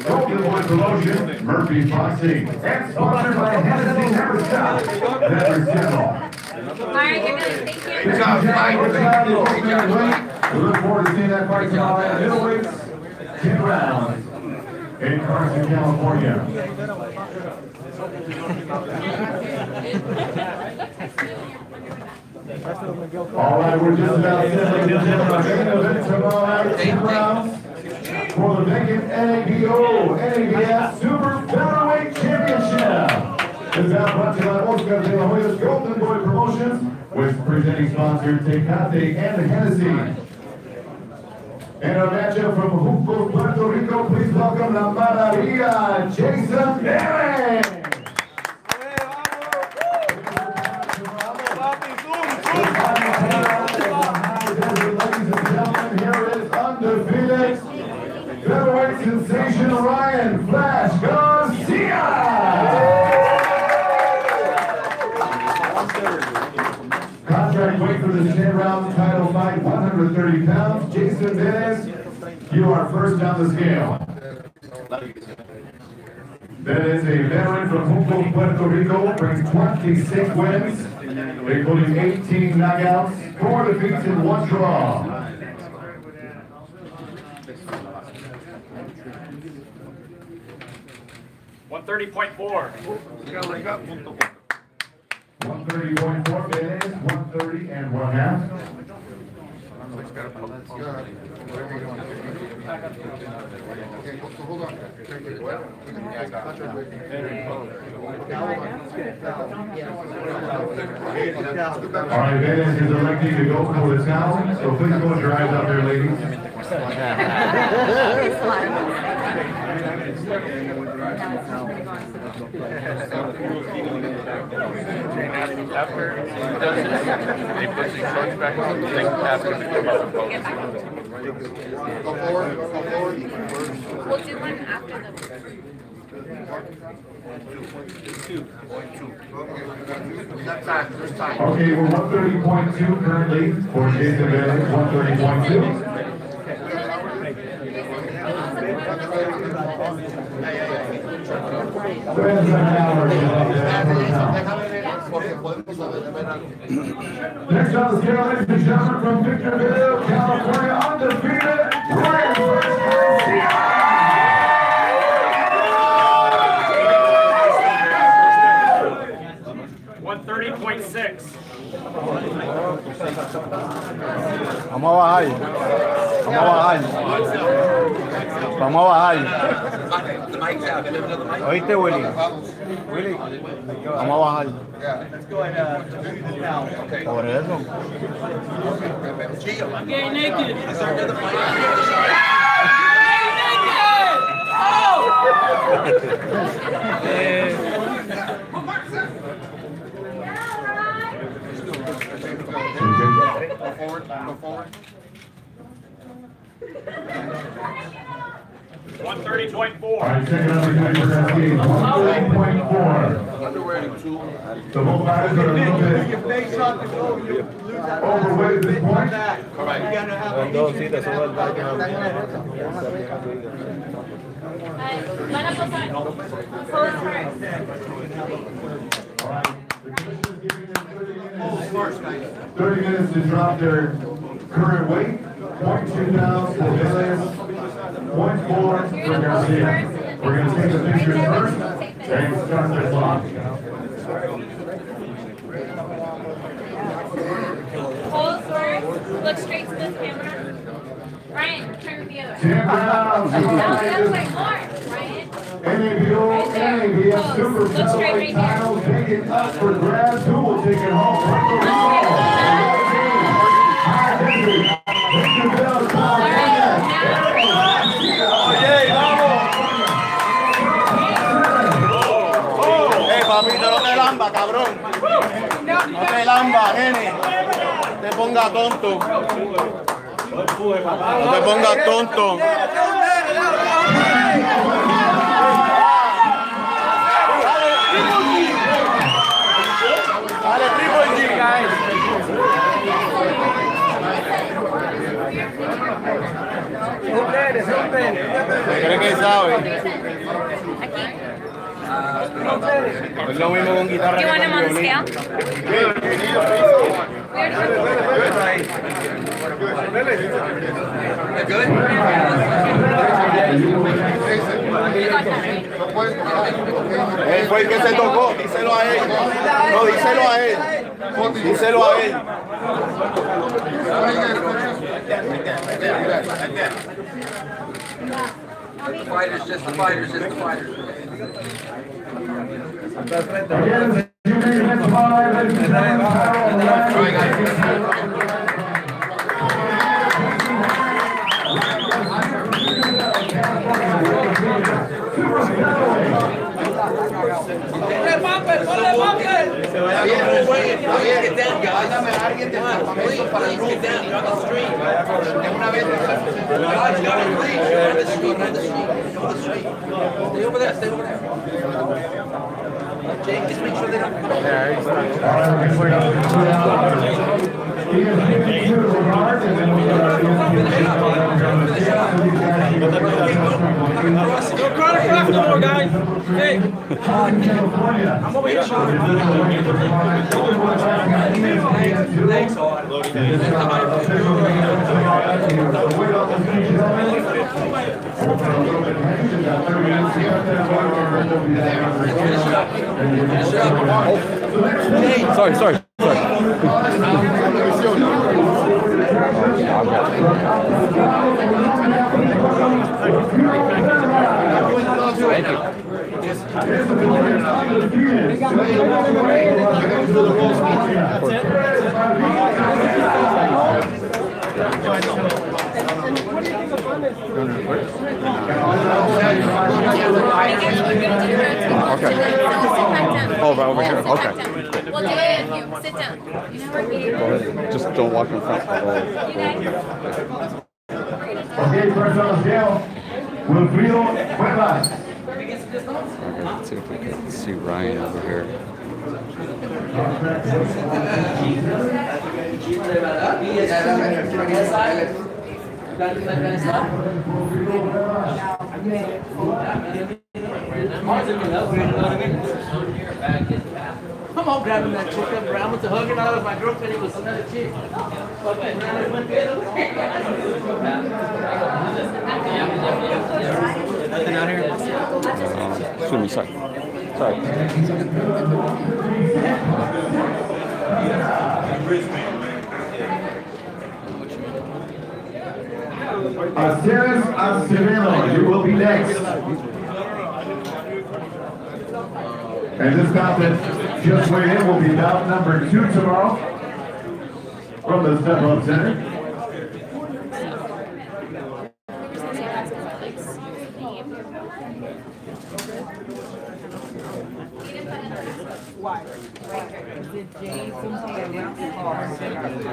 Speaker 13: Golden Boy Promotions, Murphy's Boxing, and sponsored by Hennessy. Never stop, never settle.
Speaker 7: All right, you're good. Thank you.
Speaker 13: Good job, Mike. We look forward to seeing that fight tomorrow at middleweights, 10 rounds in Carson, California. All right, we're just about set up to our main event tomorrow night, 10 rounds for the vacant NABS Super Featherweight Championship. This is now brought to you by Oscar de la Hoya's Golden Boy Promotions, with presenting sponsor Tecate and Hennessy. And our matchup from Juco, Puerto Rico, please welcome La Maravilla, Jayson Velez. Ladies and gentlemen, here is undefeated featherweight sensation Ryan Flash Garcia. 130 pounds. Jayson Velez, you are first on the scale. Velez, a veteran from Humboldt, Puerto Rico, brings 26 wins, including 18 knockouts, 4 defeats, and 1 draw.
Speaker 14: $130.4.
Speaker 13: 130.4, Velez, 130 and 1/2.
Speaker 8: Hold on.
Speaker 13: All right, Velez is electing to go for the towel, so please go and drive out there, ladies.
Speaker 4: After he does this, he puts his shorts back on, they ask him to come up and pose.
Speaker 8: Go forward.
Speaker 7: We'll do one after the.
Speaker 13: Okay, we're 130.2 currently for Jayson Velez, 130.2. Next on the scale, ladies and gentlemen, from Victorville, California, undefeated, Ryan Garcia.
Speaker 14: 130.6.
Speaker 15: Vamos a bajar. Vamos a bajar. ¿Oíste, Willy? Vamos a bajar. Por eso.
Speaker 16: I'm getting naked.
Speaker 8: Go forward.
Speaker 14: 130.4.
Speaker 13: All right, second opportunity for that game, 130.4. The both fighters are a little bit overweight at this point.
Speaker 7: Van a pasar. Pose first.
Speaker 13: 30 minutes to drop their current weight. 0.2 pounds for Velez, 0.4 for Garcia. We're going to take the pictures first and start the clock.
Speaker 7: Pose first. Look straight to this camera. Ryan, turn the other way.
Speaker 13: 10 rounds.
Speaker 7: No, that way more. Ryan.
Speaker 13: NABF Super Featherweight titles taken up for grabs. Who will take it home? Puerto Rico.
Speaker 15: Papito, no te lamba, cabrón. No te lamba, nene. No te pongas tonto. No te pongas tonto. Dale, Triple G, guys. ¿Cree que sabe? Es lo mismo con guitarra.
Speaker 7: Do you want him on the scale?
Speaker 15: Él fue el que se tocó, díselo a él. No, díselo a él. Díselo a él.
Speaker 9: Fighters, just the fighters, just the fighters. Get down, guys. Get down. Please, get down. You're on the street. Guys, you're on the street. You're on the street. You're on the street. Stay over there. Stay over there. Jake, just make sure they don't.
Speaker 3: Don't cry to craft no more, guys. Hey, I'm over here. Thanks,
Speaker 1: Sorry. Thank Oh, right over here. Okay.
Speaker 7: We'll do it if you sit down.
Speaker 1: Go ahead. Just don't walk in front.
Speaker 13: Okay, first on the scale, Wilfredo Velez.
Speaker 1: Let's see if we can see Ryan over here.
Speaker 3: Come on, grabbing that chick up. I went to hug her. I was my girlfriend. It was another chick. Nothing out here?
Speaker 1: Excuse me, sorry.
Speaker 13: Aceres Acevedo, you will be next. And this bout that just weighed in will be bout number 2 tomorrow from the Step Up Center.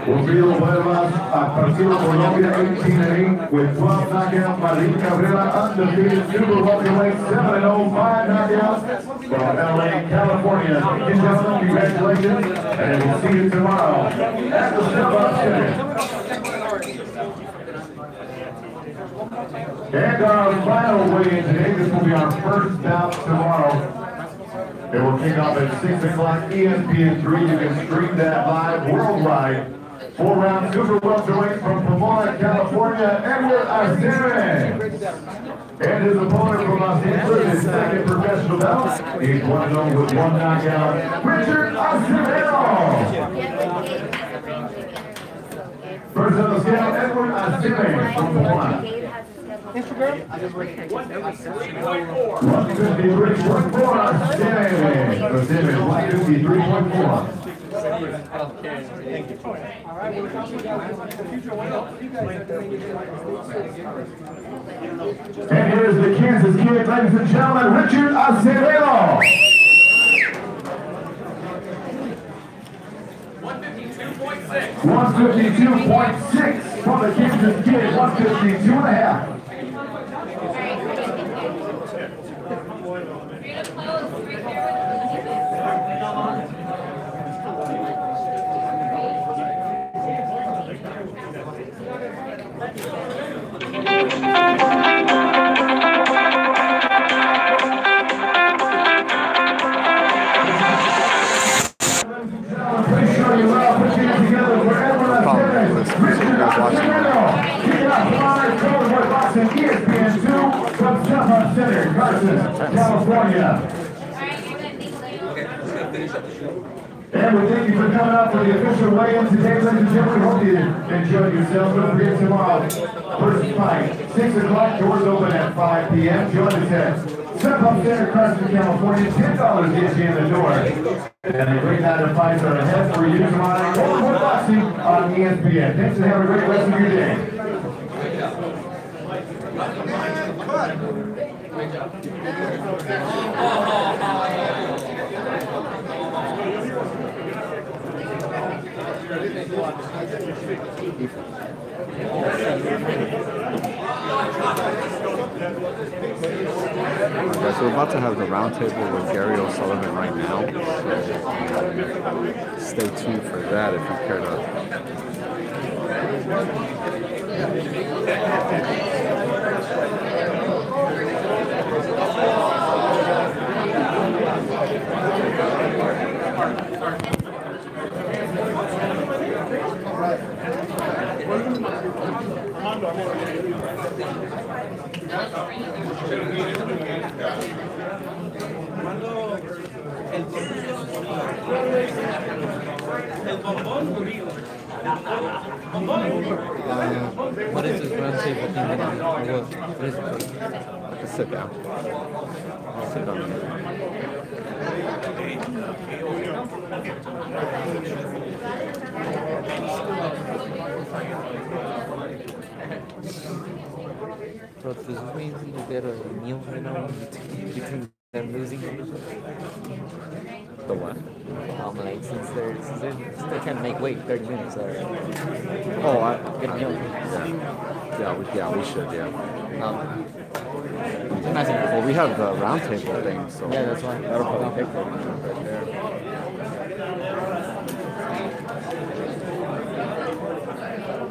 Speaker 13: Wilfredo Velez, partido Colombia 18-8 with 12 knockouts. Marlene Cabrera undefeated super welterweight 7-0, 5 knockouts from LA, California. Ladies and gentlemen, congratulations, and we'll see you tomorrow at the Step Up Center. And our final weigh-in today, this will be our first bout tomorrow. It will kick off at 6 o'clock, ESPN3. You can stream that live worldwide. 4-round super welterweight from Pomona, California, Edward Acevedo. And his opponent from Los Angeles, his second professional bout. He's 1-0 with 1 knockout, Richard Acevedo. First on the scale, Edward Acevedo from Pomona.
Speaker 3: Instagram? I just read it.
Speaker 13: 153.4. Acevedo, 153.4.
Speaker 3: Thank you. All right,
Speaker 13: and here's the Kansas Kid, ladies and gentlemen, Richard Acevedo. 152.6 from the Kansas Kid, 152.5. ESPN2 from Step Up Center, Carson, California. And we thank you for coming out for the official weigh-in today, ladies and gentlemen. Hope you enjoyed yourselves. Don't forget tomorrow, first fight, 6 o'clock, doors open at 5 p.m. Join us at Step Up Center, Carson, California. $10 gets you in the door. And the great night of fights are ahead for you tomorrow. More boxing on ESPN. Thanks and have a great rest of your day.
Speaker 1: guys, we're about to have the roundtable with Gary O'Sullivan right now, so stay tuned for that if you care to.
Speaker 16: What is this roundtable thing? What is it?
Speaker 1: Just sit down. Sit down.
Speaker 16: So does this mean you get a meal right now between them losing?
Speaker 1: The what?
Speaker 16: Like since they can't make weight 30 minutes.
Speaker 1: Oh,
Speaker 16: get a meal.
Speaker 1: Yeah, we should, yeah.
Speaker 16: Nice.
Speaker 1: Well, we have the roundtable thing, so
Speaker 16: yeah, that's why.
Speaker 1: That'll probably take right there.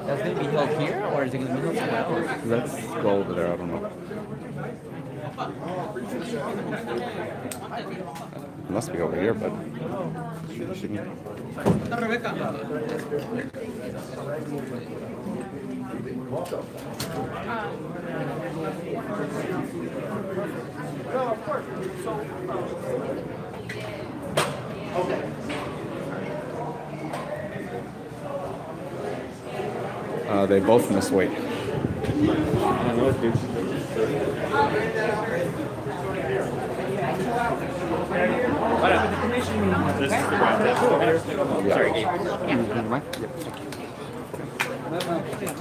Speaker 16: That's going to be held here, or is it going to be held somewhere else?
Speaker 1: Let's go over there, I don't know. It must be over here, but... They both miss weight.
Speaker 4: This is the roundtable. Sorry.
Speaker 1: Yep.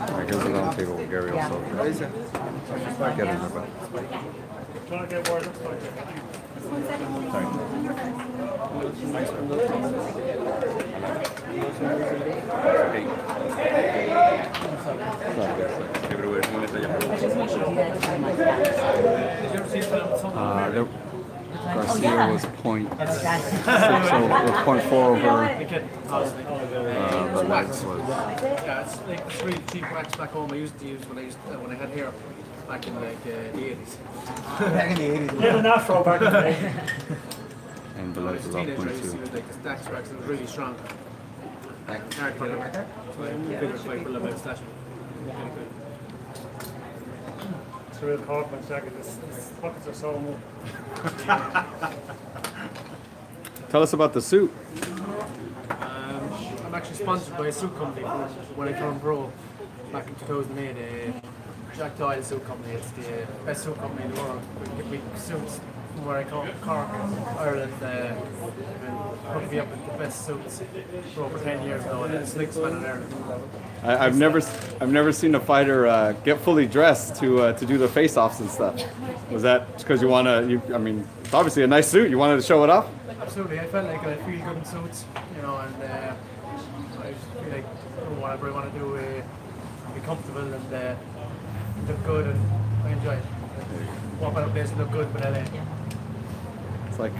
Speaker 1: Alright, here's the roundtable with Gary O'Sullivan. Get in there, bud. Garcia was 0.4 over. Velez was.
Speaker 3: Yeah, it's like 3 cheap wax back home. I used to use when I had hair back in like the 80s.
Speaker 15: Back in the 80s.
Speaker 3: Yeah, an afro back in the day.
Speaker 1: And Velez was up 0.2.
Speaker 3: Like the stacks wax, it was really strong. Hard to get it right there. So I figured it's like a little bit of stash.
Speaker 14: It's a real Corkman jacket. These pockets are so much.
Speaker 1: Tell us about the suit.
Speaker 3: I'm actually sponsored by a suit company when I turned pro back in 2008. Jack Doyle Suit Company. It's the best suit company in the world. We make suits from where I come, Cork, Ireland, and hooked me up with the best suits for over 10 years now, and it's slick span in Ireland.
Speaker 1: I've never seen a fighter get fully dressed to do the face-offs and stuff. Was that because you want to? I mean, it's obviously a nice suit. You wanted to show it off.
Speaker 3: Absolutely, I felt like I feel good in suits, you know, and I feel like whatever I want to do, be comfortable and look good, and I enjoy it. Walk out of place and look good for LA.
Speaker 1: It's like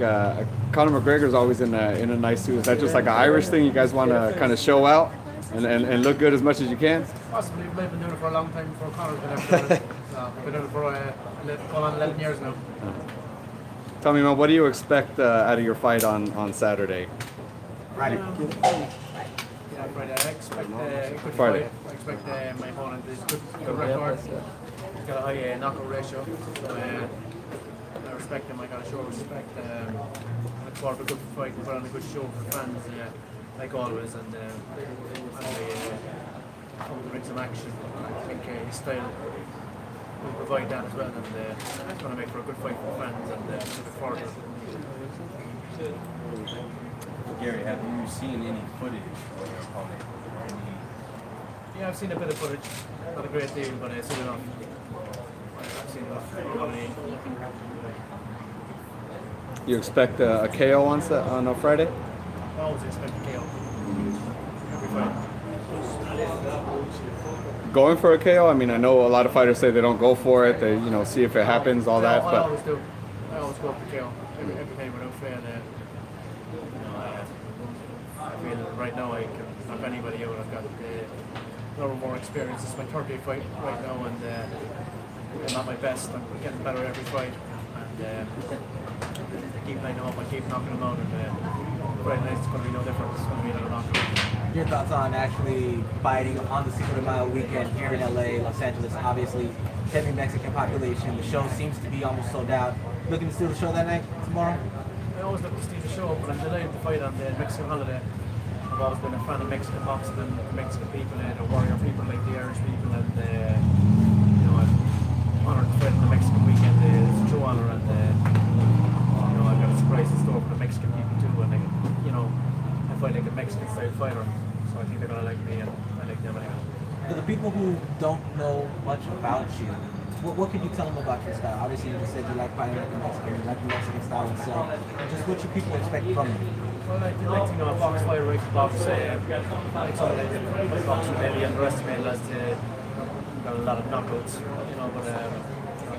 Speaker 1: Conor McGregor's always in a nice suit. Is that just like an Irish thing? You guys want to kind of show out and look good as much as you can?
Speaker 3: Possibly, I've been doing it for a long time before Conor's been ever. I've been doing it for going on 11 years now.
Speaker 1: Tell me, man, what do you expect out of your fight on Saturday?
Speaker 3: Friday. Yeah, Friday. I expect a good fight. I expect my opponent is good record. He's got a high knockout ratio. So I respect him. I got to show respect. I look forward to a good fight and put on a good show for fans, like always. And come to bring some action. I think his style will provide that as well. And it's going to make for a good fight for fans. And look forward to it.
Speaker 10: Gary, have you seen any footage of your opponent?
Speaker 3: Yeah, I've seen a bit of footage. Not a great deal, but I've seen enough. I've seen enough.
Speaker 1: You expect a KO on Friday?
Speaker 3: I always expect a KO. Every fight.
Speaker 1: Going for a KO? I mean, I know a lot of fighters say they don't go for it. They, see if it happens, all that.
Speaker 3: I
Speaker 1: But
Speaker 3: always do. I always go up to KO every time without fail. I feel right now I can knock anybody out. I've got a little more experience. It's my 30th fight right now, and I'm not my best. I'm getting better every fight, and I keep lining up. I keep knocking them out, and Friday night it's going to be no different. It's going to be another knockout.
Speaker 10: Your thoughts on actually fighting on the Cinco de Mayo weekend here in LA, Los Angeles? Obviously, heavy Mexican population. The show seems to be almost sold out. Looking to steal the show that night tomorrow?
Speaker 3: I always look to steal the show, but I'm delighted to fight on the Mexican holiday. I've always been a fan of Mexican boxing and Mexican people and the warrior people like the Irish people, and I'm honoured to fight on the Mexican weekend. It's a true honour, and I've got a surprise in store for the Mexican people too. And I fight like a Mexican style fighter, so I think they're gonna like me, and I like them anyway.
Speaker 10: For the people who don't know much about you, what can you tell them about your style? Obviously, you just said you like fighting like a Mexican, you like the Mexican style itself. Just what should people expect from you?
Speaker 3: Well, I like to know a box fighter, I can box. Like some of the boxers maybe underestimated as got a lot of knockouts, but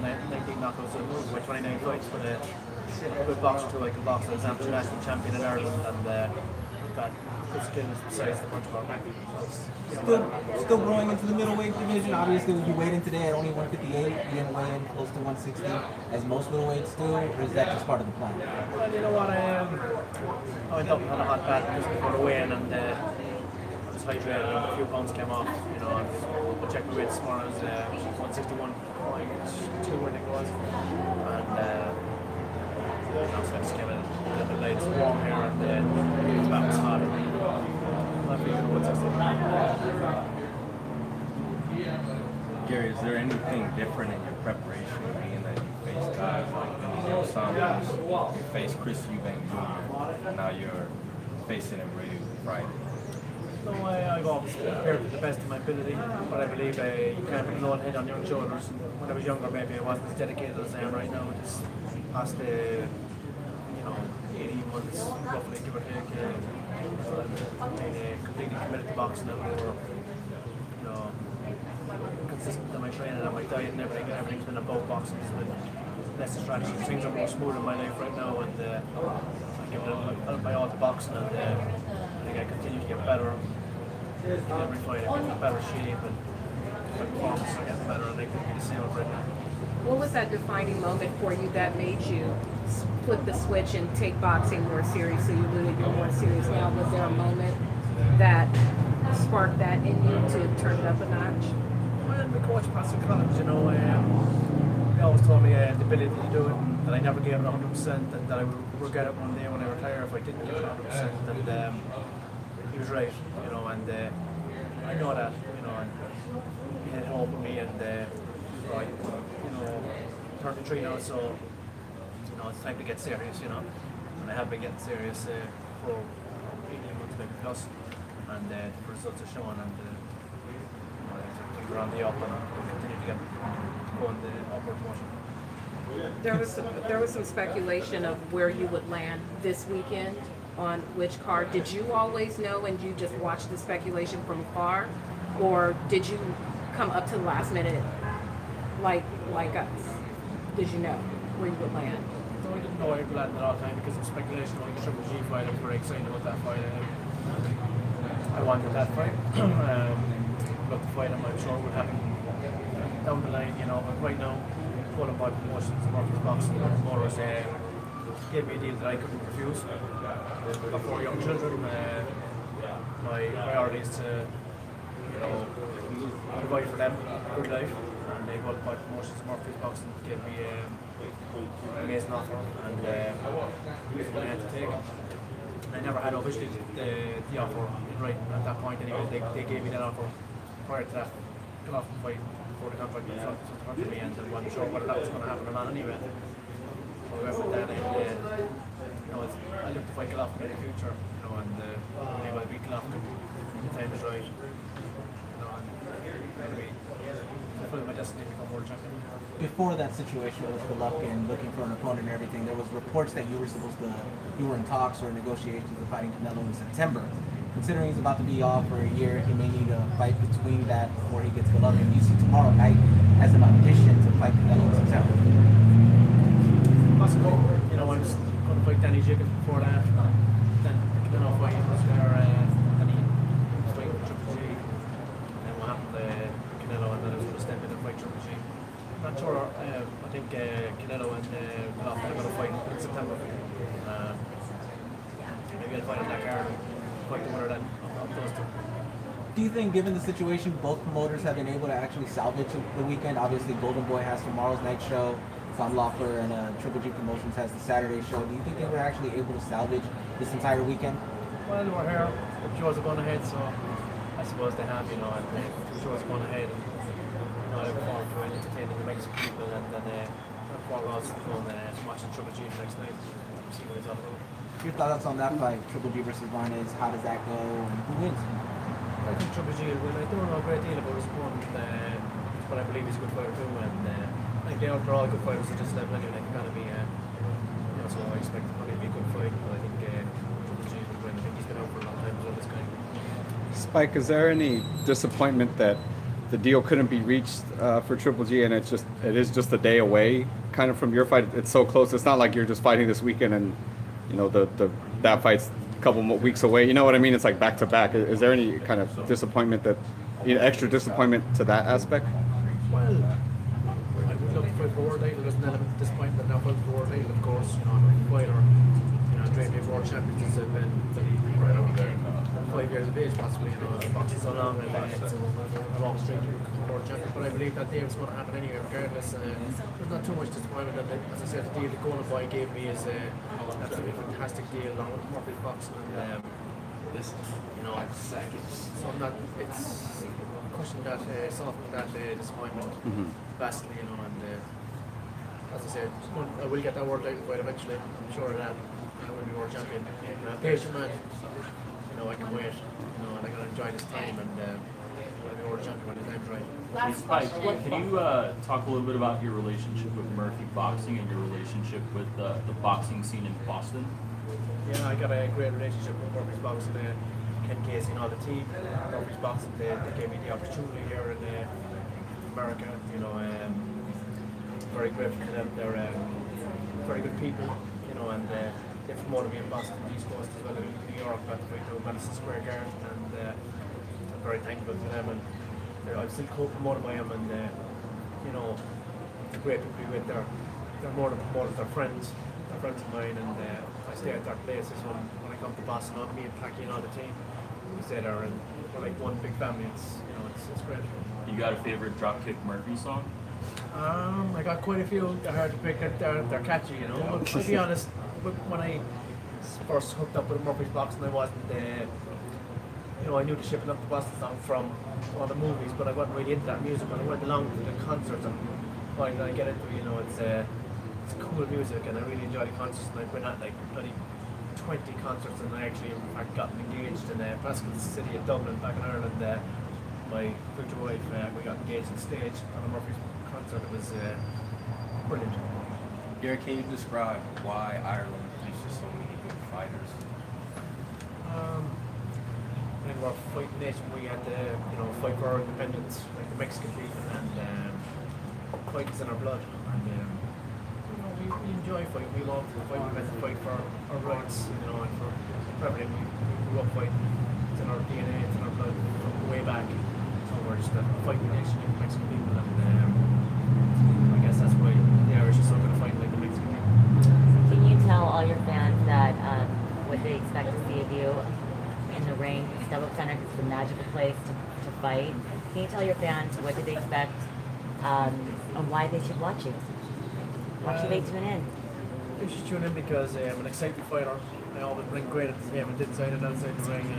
Speaker 3: 19 knockouts with 29 fights, but a good boxer too. I can box as amateur national champion in Ireland, and got good skills besides the punch ball.
Speaker 10: Still growing into the middleweight division. Obviously, you weighed in today at only 158. You didn't weigh in close to 160, as most middleweights do, or is that just part of the plan?
Speaker 3: Well, you know what, I went up and had a hot bath just before the weigh-in, and I was hydrated, and a few pounds came off. I checked my weight this morning, it was 161.2, I think it was, and I just came in a little bit late. It's warm here, and the back was hot.
Speaker 17: Gary, is there anything different in your preparation, being that you faced guys like Benito Saunders, you faced Chris Eubank Jr., and now you're facing him Brady Friday?
Speaker 3: No, I've always prepared to the best of my ability, but I believe you can't put no head on your shoulders. When I was younger, maybe I wasn't as dedicated as I am right now. Just past the 18 months, roughly, give or take, completely committed to boxing, and we were consistent in my training and my diet and everything. Everything's been about boxing. It's been less strategy. Things are more smooth in my life right now, and I give it my all to boxing, and I think I continue to get better. Every fight I get in better shape, and my performance is getting better, and I think the same right now.
Speaker 18: What was that defining moment for you that made you flip the switch and take boxing more seriously? You really do more serious now. Was there a moment that sparked that in you to turn it up a notch?
Speaker 3: Well, my coach, Pastor Collins, he always told me the ability to do it, and that I never gave it 100%, and that I would regret it one day when I retire if I didn't give it 100%. And he was right, and I know that, and he had hope in me, and right, 33 now, so it's time to get serious, and I have been getting serious for 18 months maybe plus, and the results are showing, and things are on the up, and I'll continue to go in the upward motion.
Speaker 18: There was some speculation of where you would land this weekend, on which card. Did you always know and you just watched the speculation from afar, or did you come up to the last minute like us? Did you know where you would land?
Speaker 3: No, I didn't know I would land at all time because of speculation on the Triple G fight. I was very excited about that fight. I wanted that fight. But the fight I'm sure would happen down the line, but right now, all about promotions, Murphy's Boxing, Morris gave me a deal that I couldn't refuse. I've got 4 young children. My priority is to, provide for them a good life. And they got my promotions, Murphy's Boxing gave me an amazing offer, and it was what I had to take. I never had officially the offer right at that point anyway. They gave me that offer prior to that. Got off the fight before the contract was in front of me, and I wasn't sure whether that was going to happen or not anyway. So I went with that, and I look to fight Golovkin in the future, and maybe I'll beat Golovkin when the time is right. My destiny to become world champion.
Speaker 10: Before that situation with Golovkin looking for an opponent and everything, there was reports that you were in talks or negotiations of fighting Canelo in September. Considering he's about to be off for a year, he may need a fight between that before he gets Golovkin. Do you see tomorrow night as an audition to fight Canelo in September?
Speaker 3: Possible. I think Canelo and Golovkin are going to fight in September. Maybe I'll fight in that card and fight the winner then of those two.
Speaker 10: Do you think, given the situation, both promoters have been able to actually salvage the weekend? Obviously, Golden Boy has tomorrow's night show, Tom Loeffler and Triple G Promotions has the Saturday show. Do you think they were actually able to salvage this entire weekend?
Speaker 3: Well, we're here. The shows are going ahead, so I suppose they have, and the shows are going ahead. And, they're performing for entertaining the Mexican people, and then before we're also going watching Triple G the next night. See what it's all about.
Speaker 10: Your thoughts on that fight, Triple G versus Varnez? How does that go, and who wins?
Speaker 3: I think Triple G will win. I don't know a great deal about his opponent, but I believe he's a good fighter too, and I think they're all good fighters at this level anyway. They're going to be, so I expect it to be a good fight, but I think Triple G will win. I think he's been out for a long time, so this guy.
Speaker 1: Spike, is there any disappointment that the deal couldn't be reached for Triple G, and it is just a day away, kind of from your fight? It's so close. It's not like you're just fighting this weekend, and that fight's a couple more weeks away. You know what I mean? It's like back to back. Is there any kind of disappointment extra disappointment to that aspect?
Speaker 3: Well, I would love to fight for world title. There's an element of disappointment now fighting for world title, of course. I'm a fighter. Dream big world championships have been 5 years of age, possibly. Boxing so long, and it's a long streak to become world champion. But I believe that day was going to happen anyway, regardless. There's not too much disappointment. And as I said, the deal that Golden Boy gave me is absolutely a fantastic deal along with Murphy's boxing. And so I'm not. It's cushioned that, softened that disappointment vastly, and as I said, I will get that world title fight eventually. I'm sure of that. I will be world champion. I'm a patient man. I can wait. And I can enjoy this time, and I'll be world champion when the time's right.
Speaker 19: Spike, can you talk a little bit about your relationship with Murphy Boxing and your relationship with the boxing scene in Boston?
Speaker 3: Yeah, I got a great relationship with Murphy's Boxing. Ken Casey and all the team. Murphy's Boxing, they gave me the opportunity here in America. Very grateful to them. They're very good people, and they promoted me in Boston, the East Coast as well, in New York, got to fight to Madison Square Garden, and I'm very thankful to them. And I'm still co-promoted by them, and it's great to be with. They're more than promoters, they're friends of mine, and I stay at their places when I come to Boston. Me and Packy and all the team, we stay there, and we're like one big family. It's great.
Speaker 19: You got a favorite Dropkick Murphy song?
Speaker 3: I got quite a few. They're hard to pick. They're catchy, But to be honest, when I first hooked up with Murphy's Boxing, I wasn't, I knew the Shipping Up to Boston song from all the movies, but I wasn't really into that music. When I went along to the concerts, and when I get into it's cool music, and I really enjoy the concerts. And I've been at like 20 concerts, and I actually, in fact, got engaged in Pascal City of Dublin, back in Ireland. My future wife, we got engaged on stage on a Murphy's concert. It was brilliant.
Speaker 17: Garrett, can you describe why Ireland produces so many good fighters?
Speaker 3: I think we're a fighting nation. We had to, fight for our independence, like the Mexican people, and fight is in our blood. And we enjoy fighting. We love to fight. We meant to fight for our rights, and for everything. We grew up fighting. It's in our DNA. It's in our blood from way back. So we're just a fighting nation, like the Mexican people, and I guess that's why the Irish are so good at fighting like the Mexican people.
Speaker 5: Can you tell all your fans that what they expect to see of you in the ring? Step-Up Center is the magical place to fight. Can you tell your fans what do they expect and why they should watch you? Why should they tune in?
Speaker 3: They should tune in because I'm an exciting fighter. I always bring great entertainment inside and outside the ring.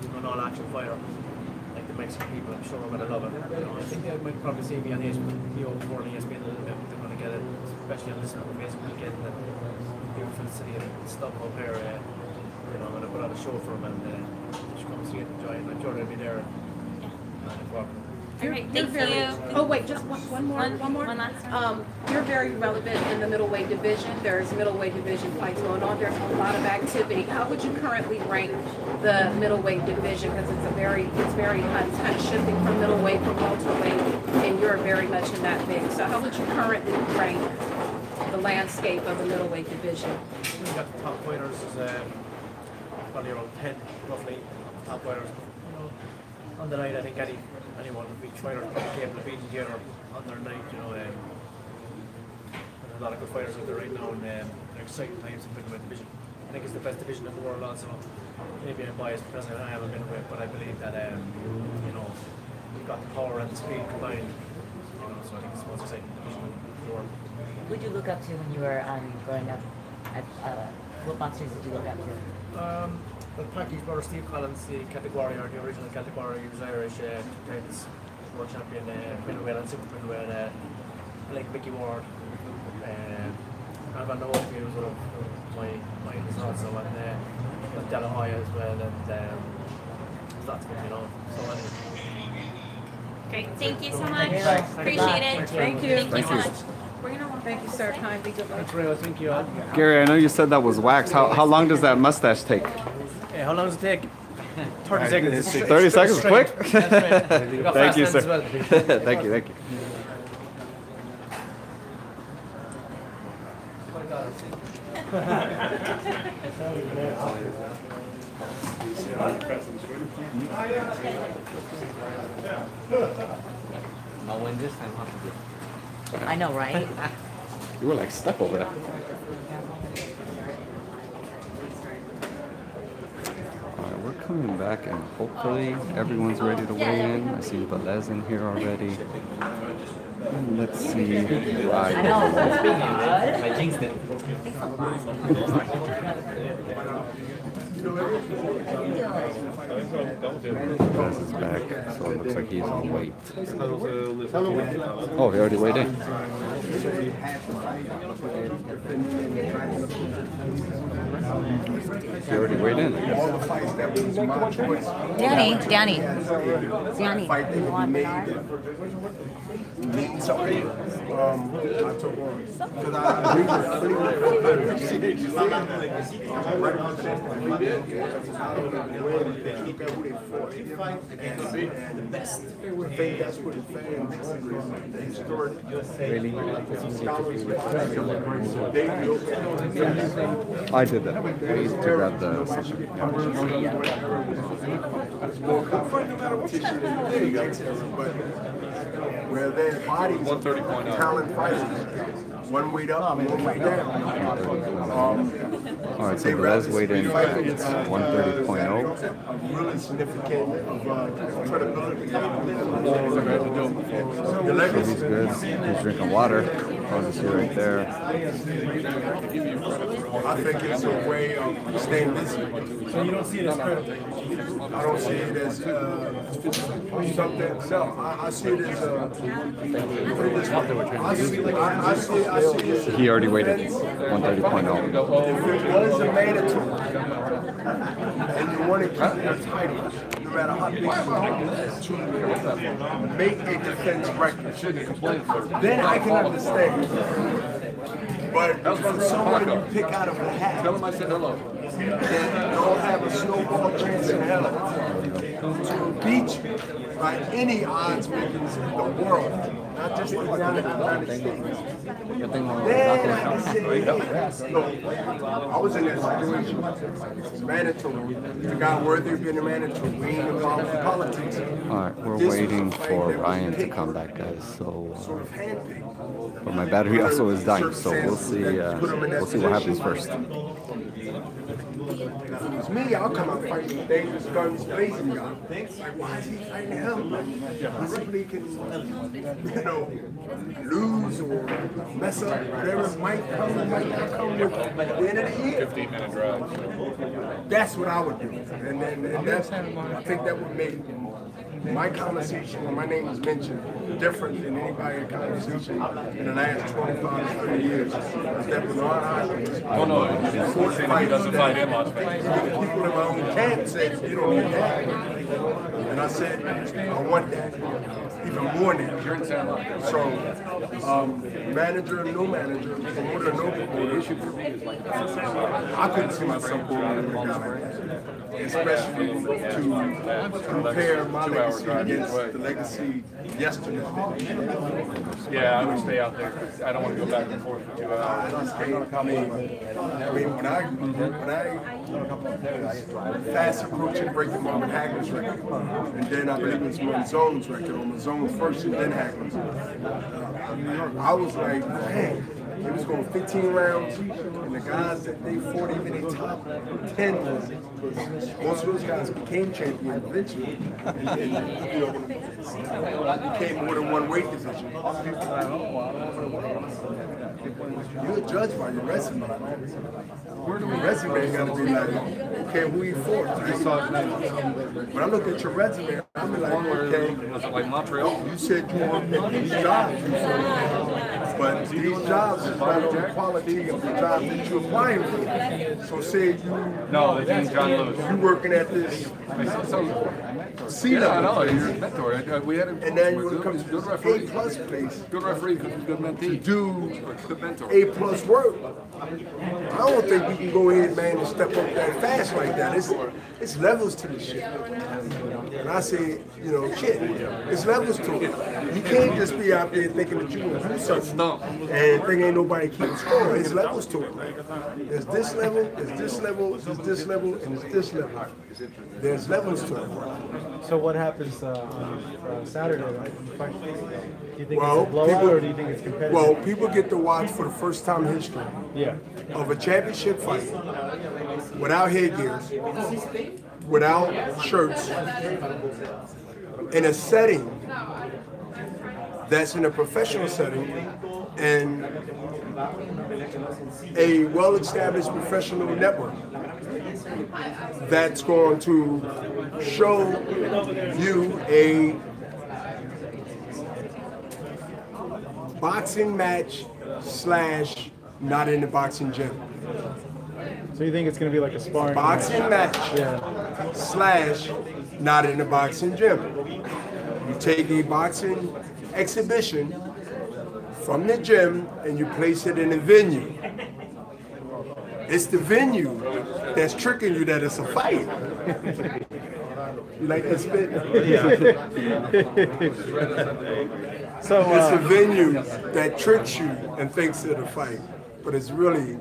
Speaker 3: I'm an all-action fighter. Like the Mexican people, I'm sure I'm going to love it. I think they might probably see me on HBO before on ESPN a little bit. They're going to get it, especially on this amazing weekend. The beautiful city of Stockholm here. I'm going to put on a show for them, and they should come see it and enjoy it. I'm sure they'll be there.
Speaker 18: Oh wait, just one more. One last. You're very relevant in the middleweight division. There's middleweight division fights going on. There's a lot of activity. How would you currently rank the middleweight division? Because it's very it's kind of shifting from middleweight from welterweight, and you're very much in that big. So how would you currently rank the landscape of the middleweight division?
Speaker 3: We've got the top fighters, probably around 10 roughly top fighters. On the night, I think anyone would be fighter capable of beating the other on their night. You know, there's a lot of good fighters out there right now, and they're exciting times in middleweight division. I think it's the best division in the world also. Maybe I'm biased because I am a middleweight, but I believe that you know, we've got the power and the speed combined. You know, so I think it's the most exciting division in the world.
Speaker 5: Who did you look up to when you were growing up? What boxers did you look up to?
Speaker 3: Well, Packy's brother Steve Collins, the Celtic Warrior, the original Celtic Warrior, he was Irish, times world champion, middleweight and super middleweight, like Mickey Ward. Alban Oakley was one of my idols also, and De La Hoya as well, and lots of them, you know. So anyway.
Speaker 18: Great, thank you so much.
Speaker 3: Appreciate
Speaker 18: it. Thank you.
Speaker 1: Thank you.
Speaker 18: Thank you, sir. Kindly good luck.
Speaker 3: Thank you.
Speaker 1: Gary, I know you said that was wax. How long does that mustache take?
Speaker 3: Hey, how long does it take? 30 seconds.
Speaker 1: 30 seconds, quick?
Speaker 3: Thank
Speaker 1: you, sir.
Speaker 3: well.
Speaker 1: Thank you.
Speaker 16: I'll win this time, huh?
Speaker 5: I know, right?
Speaker 1: You were like stuck over there. Alright, we're coming back and hopefully everyone's ready to weigh in. I see Velez in here already. And let's see.
Speaker 5: I know.
Speaker 16: I jinxed it.
Speaker 1: Velez is back, so it looks like he's on weight. Oh, he already weighed in. He already weighed in.
Speaker 5: Danny.
Speaker 8: Means something. I took on because I look at who they fought and the best. I think that's what the fans, the historic
Speaker 1: I did that. To grab the session.
Speaker 8: But where their bodies, talent fighters, one weight up, one weight down.
Speaker 1: All right, so Velez weighed in at 130.0.
Speaker 8: Really significant credibility.
Speaker 1: So he's good. He's drinking water. Obviously right there.
Speaker 8: I think it's a way of staying busy.
Speaker 3: So you don't see it as credible?
Speaker 8: I don't see it as something. No, I see it as
Speaker 1: He already weighed in 130.0.
Speaker 8: If it was a mandatory and you want to keep your title, no matter how big you are, to make a defense record, then I can understand. But for someone you pick out of a hat, tell them I said hello. That don't have a snowball chance in hell to beat you by any odds makers in the world, not just the United States. Then I can say, look, I was in that situation. It's mandatory. The guy worthy of being a mandatory. We ain't involved in politics.
Speaker 1: All right, we're waiting for Ryan to come back, guys. So, but my battery also is dying. So we'll see. We'll see what happens first.
Speaker 8: It's me, I'll come out fighting dangerous guns blazing guy. Like, why is he fighting him? He simply can, lose or mess up. Whatever might come and might not come with at the end of the year.
Speaker 4: 15-minute drive.
Speaker 8: That's what I would do. And that's, I think that would make my conversation, when my name is mentioned, different than anybody in conversation in the last 25 to 30 years. That was not obvious.
Speaker 4: Oh no, he doesn't fight in Las Vegas.
Speaker 8: People in my own camp said, you don't need that. And I said, I want that. Even more than that. So, manager, no manager, promoter, no promoter, I couldn't see myself going with a guy like that. especially to compare my legacy against the legacy yesterday.
Speaker 4: Yeah, I would stay out there. I don't want to go back and forth for 2 hours.
Speaker 8: I mean, when I fast approaching breaking Marvin Hagler's record, and then I believe it's Manzone's record, or Manzone's first and then Hagler's. I was like, man, they was going 15 rounds, and the guys that they fought even in top 10 was most of those guys became champions eventually, and you know, became more than one weight division. You're judged by your resume. Your resume got to be like, okay, who you fought? When I look at your resume, I'm like, okay,
Speaker 4: was it like Montreal?
Speaker 8: You said you want these jobs, but these jobs is not on the quality of the job that you're applying for. So say
Speaker 4: No, that's John Lewis.
Speaker 8: you working at this C level.
Speaker 4: I know, you're a mentor. We had a,
Speaker 8: and then when it comes to
Speaker 4: good
Speaker 8: A
Speaker 4: referee.
Speaker 8: plus place,
Speaker 4: Good referee, good mentee.
Speaker 8: to do
Speaker 4: Good mentor.
Speaker 8: A plus work, I don't think we can go ahead, man, and step up that fast like that. It's levels to this shit. And I say, you know, shit, it's levels to it. You can't just be out there thinking that you're going to do something and think ain't nobody keeping score. It's levels to it, man. There's this level, there's this level, there's this level, and there's this level. There's levels to it.
Speaker 3: So what happens on Saturday? Like, do you think
Speaker 8: Well,
Speaker 3: it's a blowout or do you think it's competitive?
Speaker 8: Well, people get to watch for the first time in history of a championship fight without headgear, without shirts, in a setting that's in a professional setting and a well-established professional network that's going to show you a boxing match / not in the boxing gym.
Speaker 3: So you think it's going to be like a sparring
Speaker 8: Boxing match / not in the boxing gym. You take a boxing exhibition from the gym and you place it in a venue. It's the venue that's tricking you that it's a fight. You like that spit? So it's a venue that tricks you and thinks it's a fight, but it's really.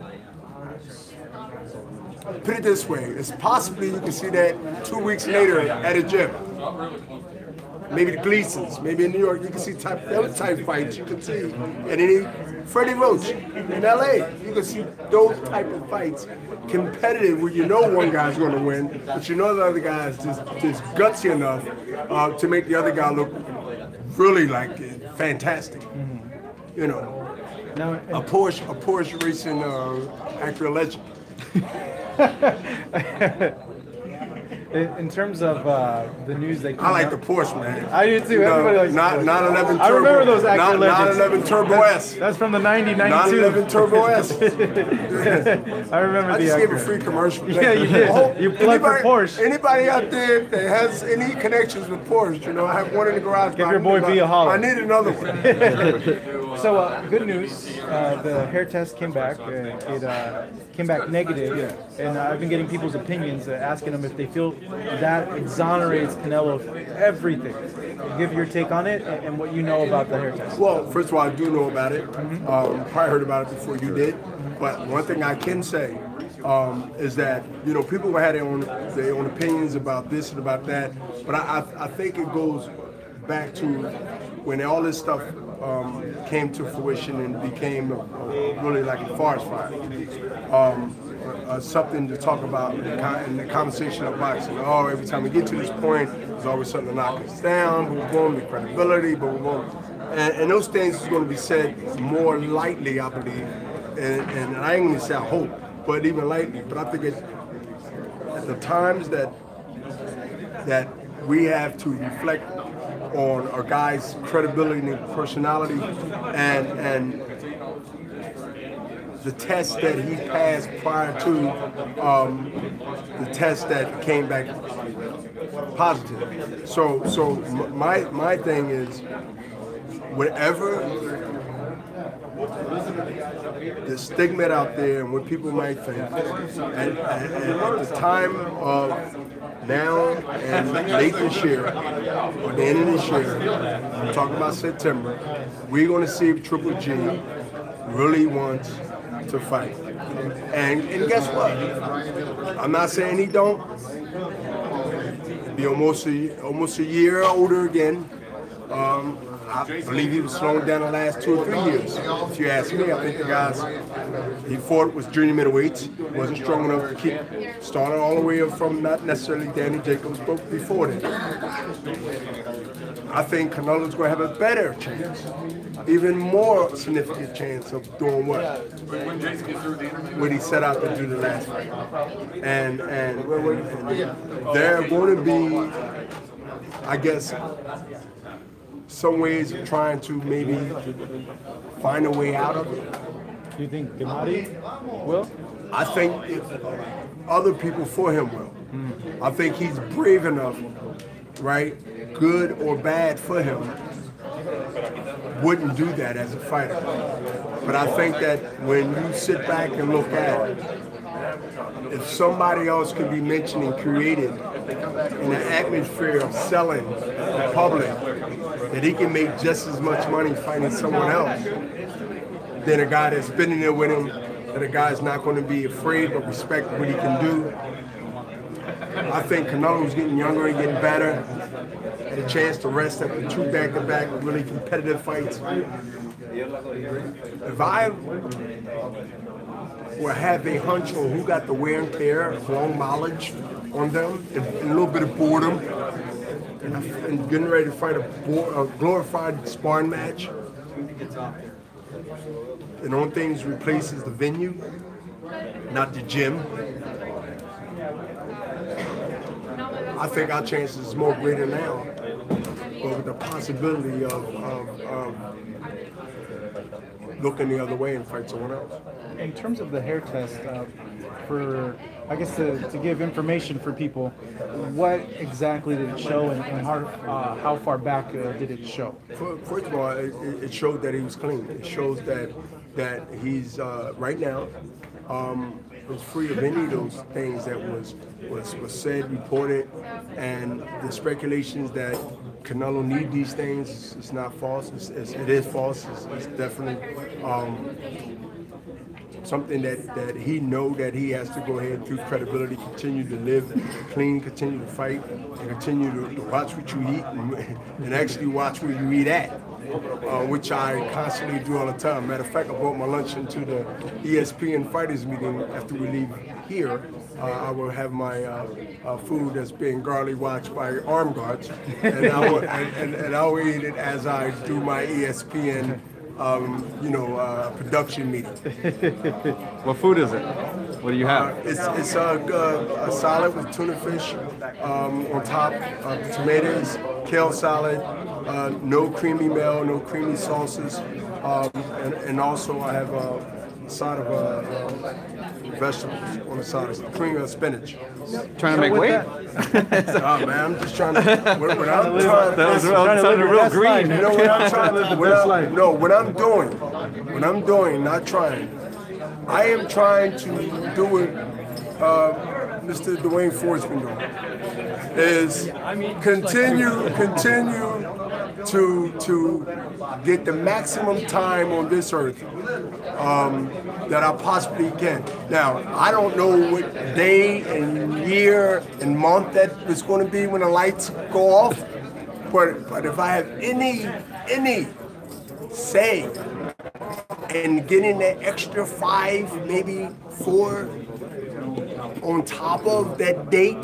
Speaker 8: Put it this way: it's possibly you can see that 2 weeks later at a gym. Maybe the Gleasons, maybe in New York, you can see those type fights. You can see, and any Freddie Roach in LA, you can see those type of fights, competitive, where you know one guy's going to win, but you know the other guy's just gutsy enough to make the other guy look really like fantastic. You know, a Porsche racing actor legend.
Speaker 3: In terms of the news that
Speaker 8: I like the Porsche, man.
Speaker 3: I do too. Everybody likes
Speaker 8: not
Speaker 3: the Porsche.
Speaker 8: 911 Turbo.
Speaker 3: I remember those actor legends.
Speaker 8: 911 Turbo S.
Speaker 3: That's from the 90, 92.
Speaker 8: 911 Turbo S.
Speaker 3: I remember
Speaker 8: I
Speaker 3: the
Speaker 8: just gave
Speaker 3: actor.
Speaker 8: a free commercial.
Speaker 3: Yeah, you did. You plugged for Porsche.
Speaker 8: Anybody out there that has any connections with Porsche, you know, I have one in the garage.
Speaker 3: Give your boy B a holler.
Speaker 8: I need another one.
Speaker 3: So good news. The hair test came back. It came back negative. And I've been getting people's opinions, asking them if they feel that exonerates Canelo of everything. Give your take on it and what you know about the hair test.
Speaker 8: Well, first of all, I do know about it. Probably heard about it before you did. But one thing I can say is that, you know, people had their own opinions about this and about that. But I think it goes back to when all this stuff came to fruition and became really like a forest fire. Something to talk about in the conversation of boxing. Oh, every time we get to this point, there's always something to knock us down, boom, boom, the credibility, boom, boom. And those things are going to be said more lightly, I believe. And I ain't going to say I hope, but even lightly. But I think at the times that we have to reflect on our guy's credibility and personality and the test that he passed prior to the test that came back positive. So my thing is, whatever the stigma out there and what people might think. And at the time of now and late this year, or the end of this year, I'm talking about September, we're going to see if Triple G really wants to fight. And guess what? I'm not saying he don't. Be almost a year older again. I believe he was slowing down the last 2 or 3 years. If you ask me, I think the guys he fought was junior middleweights. Wasn't strong enough to keep. Started all the way up from not necessarily Danny Jacobs, but before that. I think Canelo's going to have a better chance, even more significant chance of doing what he set out to do the last fight. And there are going to be, I guess, some ways of trying to maybe find a way out of it.
Speaker 20: Do you think Gennady will?
Speaker 8: I think other people for him will. I think he's brave enough, right? Good or bad for him, wouldn't do that as a fighter. But I think that when you sit back and look at it, if somebody else could be mentioned and created in an atmosphere of selling the public, that he can make just as much money fighting someone else than a guy that's been in there with him, that a guy's not going to be afraid but respect what he can do. I think Canelo's getting younger and getting better. Had a chance to rest after 2 back-to-back really competitive fights. If I will have a hunch on who got the wear and tear, long mileage on them, and a little bit of boredom, and getting ready to fight a glorified sparring match, and the only thing that replaces the venue, not the gym, I think our chances is more greater now, but with the possibility of looking the other way and fight someone else.
Speaker 20: In terms of the hair test, for, I guess, to give information for people, what exactly did it show, and how far back did it show?
Speaker 8: First of all, it showed that he was clean. It shows that he's, right now, was free of any of those things that was said, reported, and the speculations that Canelo need these things, it's not false. It is false. It's definitely something that he know that he has to go ahead through credibility, continue to live clean, continue to fight, and continue to watch what you eat and actually watch where you eat at, which I constantly do all the time. Matter of fact, I brought my lunch into the ESPN fighters meeting after we leave here. I will have my food that's being guardly watched by armed guards, and I will eat it as I do my ESPN production meeting.
Speaker 1: What food is it? What do you have?
Speaker 8: It's a salad with tuna fish on top, tomatoes, kale salad, no creamy meal, no creamy sauces, and also I have a side of vegetables on the side, cream of spinach.
Speaker 1: Trying to make weight?
Speaker 8: Oh man, I'm just trying to. When I'm trying,
Speaker 1: that sounded real green.
Speaker 8: You know what I'm trying to? What I'm doing, not trying. I am trying to do what Mr. Dwayne Ford's been doing. Is continue to get the maximum time on this earth that I possibly can. Now, I don't know what day and year and month that it's going to be when the lights go off, but if I have any say in getting that extra 5, maybe 4 on top of that date,